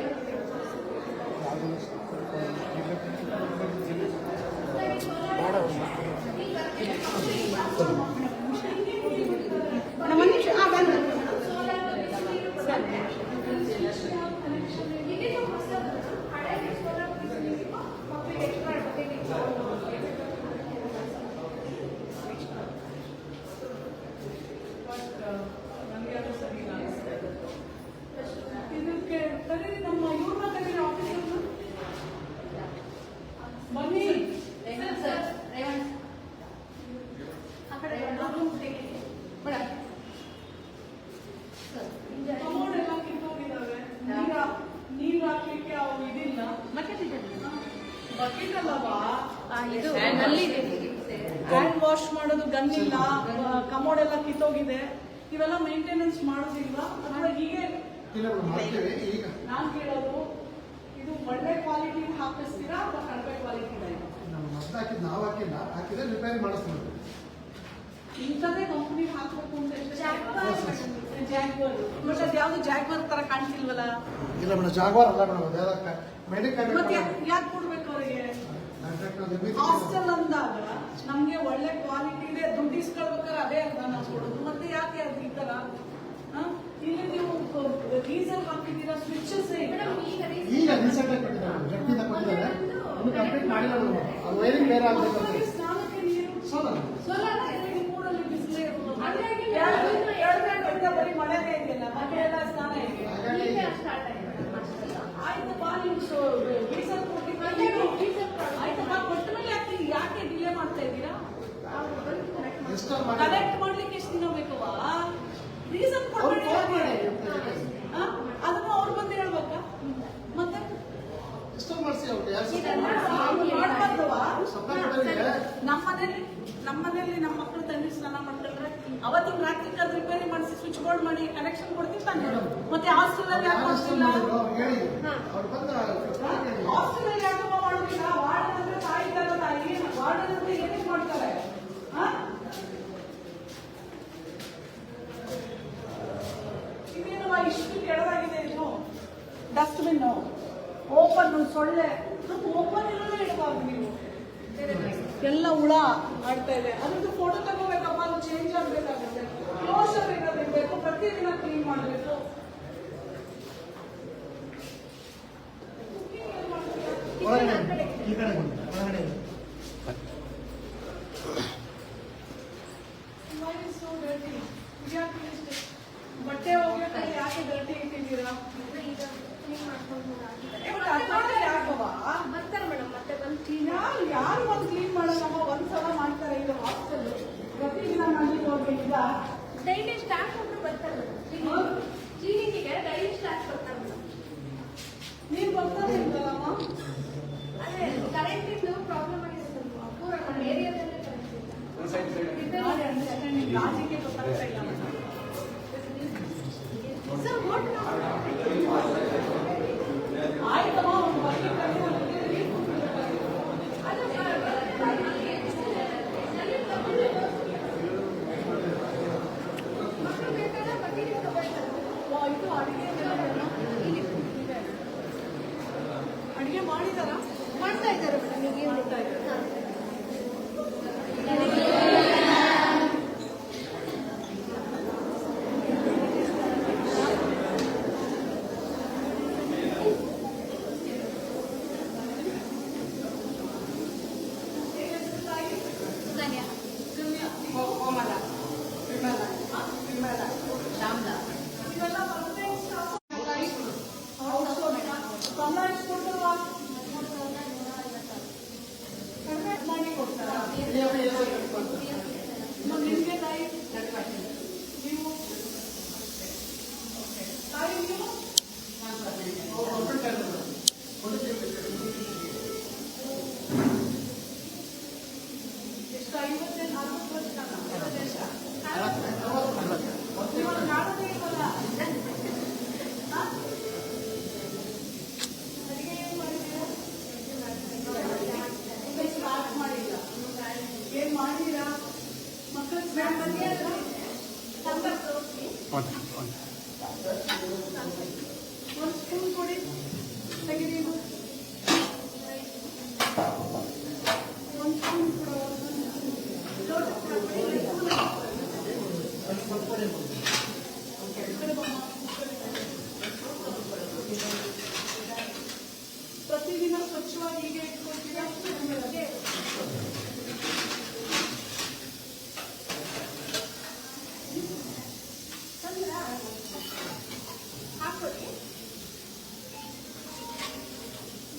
A: ನನಗೆ ಅದು ಸರಿ ಇಲ್ಲ ಅನಿಸ್ತಾ ಇದೆ. ಇದಕ್ಕೆ ಕರೀರಿ, ನಮ್ಮ ಇವ್ರನ್ನ ಕರೀರಿ, ಆಫೀಸರ್ನ ಬನ್ನಿ. ಕಮೋಡ್ ಎಲ್ಲ ಕಿತ್ತೋಗಿದ್ದಾವೆ. ನೀರು ಹಾಕ್ಲಿಕ್ಕೆ ಅವು ಇದಿಲ್ಲ. ಬಕೆಟ್ ಅಲ್ಲವಾ, ಹ್ಯಾಂಡ್ ವಾಶ್ ಮಾಡೋದು ಗನ್ ಇಲ್ಲ, ಕಮೋಡ್ ಎಲ್ಲ ಕಿತ್ತೋಗಿದೆ. ಇವೆಲ್ಲ ಮೇಂಟೆನೆನ್ಸ್ ಮಾಡೋದಿಲ್ವಾ ಅಥವಾ ಹೀಗೆ?
D: ಇಲ್ಲ ಮೇಡಮ್, ಮಾಡ್ತೇವೆ ಈಗ.
A: ನಾನ್ ಕೇಳೋದು, ಇದು ಒಳ್ಳೆ ಕ್ವಾಲಿಟಿ ಹಾಕಿಸ್ತೀರಾ ಅಥವಾ ಕಡಿಮೆ ಕ್ವಾಲಿಟಿ?
D: ನಾವು ಮೊದಲು ಹಾಕಿದ್ದು ನಾವು ಹಾಕಿಲ್ಲ, ಹಾಕಿದ್ರೆ ರಿಪೇರಿ ಮಾಡಿಸ್ತೀವಿ.
A: ಇಂಥದ್ದೇ ಕಂಪ್ನಿ ಹಾಕ್ಬೇಕು ಅಂತ ಜಾಗ್ವಾರ್. ಬಟ್ ಅದು ಯಾವ್ದು ಜಾಗ್ವಾರ್ ತರ ಕಾಣ್ತಿಲ್ವಲ್ಲ?
D: ಇಲ್ಲ ಮೇಡಮ್, ಜಾಗ್ವಾರ್ ಅಲ್ಲ ಮೇಡಮ್, ಅದು ಮೆಡಿಕಲ್.
A: ಮತ್ತೆ ಯಾಕೆ ಕೊಡ್ಬೇಕು ಅವರಿಗೆ? ಹಾಸ್ಟೆಲ್ ಅಂದಾಗ ನಮ್ಗೆ ಒಳ್ಳೆ ಕ್ವಾಲಿಟಿ ಇದೆ, ದುಡ್ಡು ಇಸ್ಕೊಳ್ಬೇಕಾದ್ರೆ ಅದೇ ಅರ್ಧ ನಾವು ಕೊಡೋದು. ಮತ್ತೆ ಯಾಕೆ ಅದು ಈ ತರ? ಇಲ್ಲಿ ನೀವು ಡೀಸೆಲ್ ಹಾಕಿದ್ದೀರಾ, ಸ್ವಿಚಸ್
D: ಈಗ ರೀಸೆಂಟ್ ಆಗಿ ಕೊಟ್ಟಿದ್ದಾರೆ, ಜಟ್ಟಿಂದ ಕೊಟ್ಟಿದ್ದಾರೆ, ಇನ್ನು ಕಂಪ್ಲೀಟ್ ಮಾಡಿಲ್ಲ ಮೇಡಮ್. ಅದು ವೈರಿಂಗ್ ಬೇರೆ ಆಗಬೇಕು.
A: ಸ್ನಾನಕ್ಕೆ ನೀರು
C: ಸೋಲಾರ್
A: ಮೂರಲ್ಲಿ ಬಿಸಿಲೇ ಇರೋದು. ಬರೀ ಮಳೆನೇ ಇದೆಯಲ್ಲ, ಮನೆ ಎಲ್ಲ ಸ್ನಾನ ಇದೆ. ಆಯ್ತಪ್ಪ, ನೀವು ಡೀಸೆಲ್ ಆಯ್ತಪ್ಪ, ಕೊಟ್ಟ ಮೇಲೆ ಯಾಕೆ ಡಿಲೇ ಮಾಡ್ತಾ ಇದ್ದೀರಾ? ಕಲೆಕ್ಟ್ ಮಾಡ್ಲಿಕ್ಕೆ ಎಷ್ಟು ದಿನ ಬೇಕವಾ? ರೀಸನ್ ಅದನ್ನು ಅವ್ರು ಬಂದು ಹೇಳ್ಬೇಕಾ? ಮತ್ತೆ ನಮ್ಮನೇಲಿ ನಮ್ಮ ಮಕ್ಕಳು ತಂಗಿ ಸ್ನಾನ ಮಾಡ್ಕೊಂಡ್ರೆ ಅವತ್ತಿನ ರಾತ್ರಿ ರಿಪೇರಿ ಮಾಡಿಸಿ ಸ್ವಿಚ್ ಬೋರ್ಡ್ ಮಾಡಿ ಕನೆಕ್ಷನ್ ಕೊಡ್ತೀನಿ ತಾನೆ. ಮತ್ತೆ ಹಾಸ್ಟೆಲ್ ಯಾಕೆ ಮಾಡ್ತಿಲ್ಲ? ಹಾಸ್ಟೆಲ್ ಯಾಕೆ ಮಾಡೋದಿಲ್ಲ? ವಾರ್ಡನ್ ಅಂದ್ರೆ ತಾಯಿ ತರ ತಾಯಿ, ವಾರ್ಡನ್ ಅಂದ್ರೆ ಏನೇನ್ ಮಾಡ್ತಾರೆ? ಇದೇನವ ಇಷ್ಟು ಕೆಳಗಾಗಿದೆ? ಇದು ಡಸ್ಟ್ಬಿನ್ ಓಪನ್, ಸೊಳ್ಳೆ ಓಪನ್ ಎಲ್ಲ ಇಡಬಾರ್ದು ನೀವು. ಎಲ್ಲ ಹುಳ ಆಡ್ತಾ ಇದೆ. ಅದ್ರದ್ದು ಫೋಟೋ ತಗೋಬೇಕಪ್ಪ, ಅದು ಚೇಂಜ್ ಆಗ್ಬೇಕಾಗುತ್ತೆ. ಕ್ಲೋಸರ್ ಇರೋದಿರ್ಬೇಕು, ಪ್ರತಿದಿನ ಕ್ಲೀನ್ ಮಾಡಬೇಕು. ಬಟ್ಟೆ ಹೋಗ್ಬೇಕಾದ್ರೆ ಯಾಕೆ ಡರ್ಟಿ ಇಟ್ಟಿದ್ದೀರಾ?
C: ಬರ್ತಾರೆ ಮೇಡಮ್, ಮತ್ತೆ ಬಂದು
A: ಯಾರು ಬಂದು ಕ್ಲೀನ್ ಮಾಡೋದಮ್ಮ? ಒಂದ್ಸಲ ಮಾಡ್ತಾರೆ. ಇದು ಹಾಸ್ಟೆಲ್ ಪ್ರತಿದಿನ ಮಾಡ್ಲಿಕ್ಕೆ ಹೋಗ್ಬೇಕಿಲ್ಲ.
C: ಡೈಲಿ ಸ್ಟಾಫ್ ಒಬ್ರು ಬರ್ತಾರೆ ಮೇಡಮ್, ಕ್ಲೀನಿಂಗಿಗೆ ಡೈಲಿ ಸ್ಟಾಫ್ ಬರ್ತಾರೆ ಮೇಡಮ್.
A: ನೀರು ಬರ್ತಾನೆ ಇರ್ತಲ್ಲಮ್ಮ?
C: ಅದೇ ಕರೆಂಟಿಂದು ಪ್ರಾಬ್ಲಮ್ ಆಗಿದೆ ಪೂರ ನಮ್ಮ ಏರಿಯಾದಲ್ಲೇ ಕರೆಂಟ್ ಇಲ್ಲ.
A: ಲಾಜಿಕ್ಕೆ ಗೊತ್ತಾಗ್ತಾ ಇಲ್ಲ ಮೇಡಮ್.
C: ಸರ್
A: ಆಯ್ತಮ್ಮ, ಒಂದು ಬಗ್ಗೆ ಅಡಿಗೆ ಮಾಡಿದಾರಾ?
C: ಮಾಡ್ತಾ ಇದ್ದಾರೆ ಮೇಡಮ್, ಈಗ ಮಾಡ್ತಾ ಇದ್ದಾರೆ.
A: ಪ್ರತಿದಿನ ಸ್ವಚ್ಛವಾಗಿ ಹೀಗೆ ಇಟ್ಕೊಳ್ತೀರಾ?
C: ಹಾಕೊಳ್ಳಿ.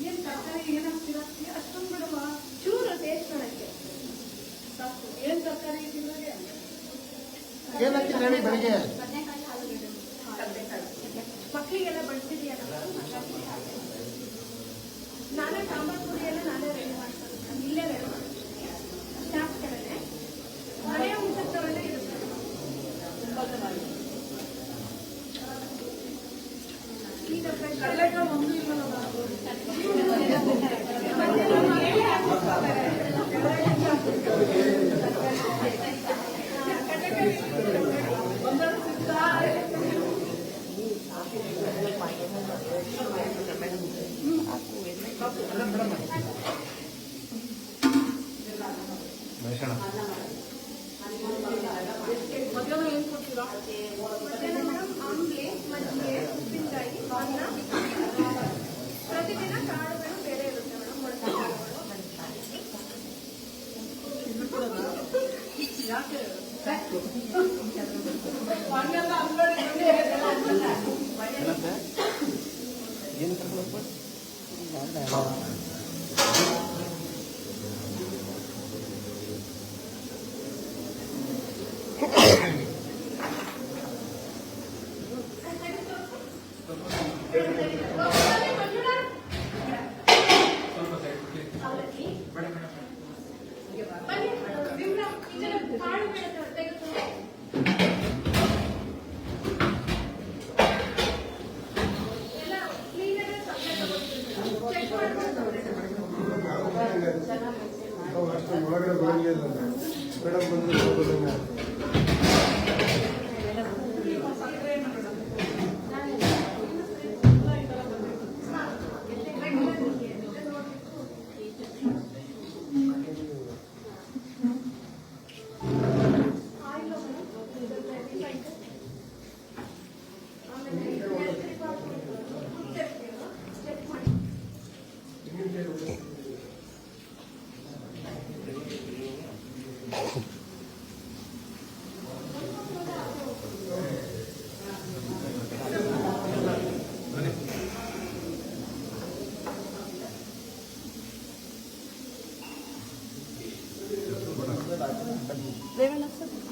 A: ಏನ್ ತರಕಾರಿ ಏನಾಗ್ತೀರಾ? ಅಷ್ಟೊಂದು ಬಿಡವಾ?
C: ಚೂರು ಟೇಸ್ಟ್ ನೋಡಕ್ಕೆ
A: ಸಾಕು. ಏನ್ ತರಕಾರಿ ಇದ್ದಿದ್ರೆ
D: ಏನಂತ ಹೇಳಿ ಬೆಳಿಗ್ಗೆ
C: ಬದನೆಕಾಯಿ ಆಲೂಗಡ್ಡೆ ಮಕ್ಕಳಿಗೆಲ್ಲ ಬಳಸಿದೆಯಲ್ಲ ನಾನೇ ಸಾಂಬಾರ್ ಪುಡಿ ಎಲ್ಲ ನಾನೇ ರೆಡಿ ಮಾಡ್ತೀನಿ. ಇಲ್ಲೇ ರೆಡಿ ಮಾಡ್ತೀನಿ. ಸ್ಟಾಫ್ ಕಡೆನೆ ಮನೆಯ ಊಟದ ತಗೊಂಡೇ ಇರುತ್ತೆ.
A: ತುಂಬಾ ಚೆನ್ನಾಗಿದೆ.
C: ಈಗ
A: ಕಡಲೆಕಾಳು ಒಂದು ಇಲ್ಲ ಮಧ್ಯಾಹ್ನ ಏನ್ ಕೊಡ್ತೀರಾ?
C: ಮಧ್ಯಾಹ್ನ ಮೇಡಮ್ ಆಮ್ಲೆಟ್, ಮಜ್ಜಿಗೆ, ಉಪ್ಪಿನಕಾಯಿ, ಅನ್ನ, ಪ್ರತಿದಿನ ಕಾಳುಗಳು ಬೇರೆ ಇರುತ್ತೆ ಮೇಡಮ್. ಮೊಳಕೆ ಕಾಳುಗಳು
A: ಯಾಕೆ ಹಂಗೆಲ್ಲ ಅಂಗಡಿ
B: ಒಳಗಡೆ ಬರಂಗಿಲ್ಲ ಮೇಡಮ್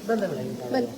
B: ಬಂದ್ರೆ
C: ಬಂದ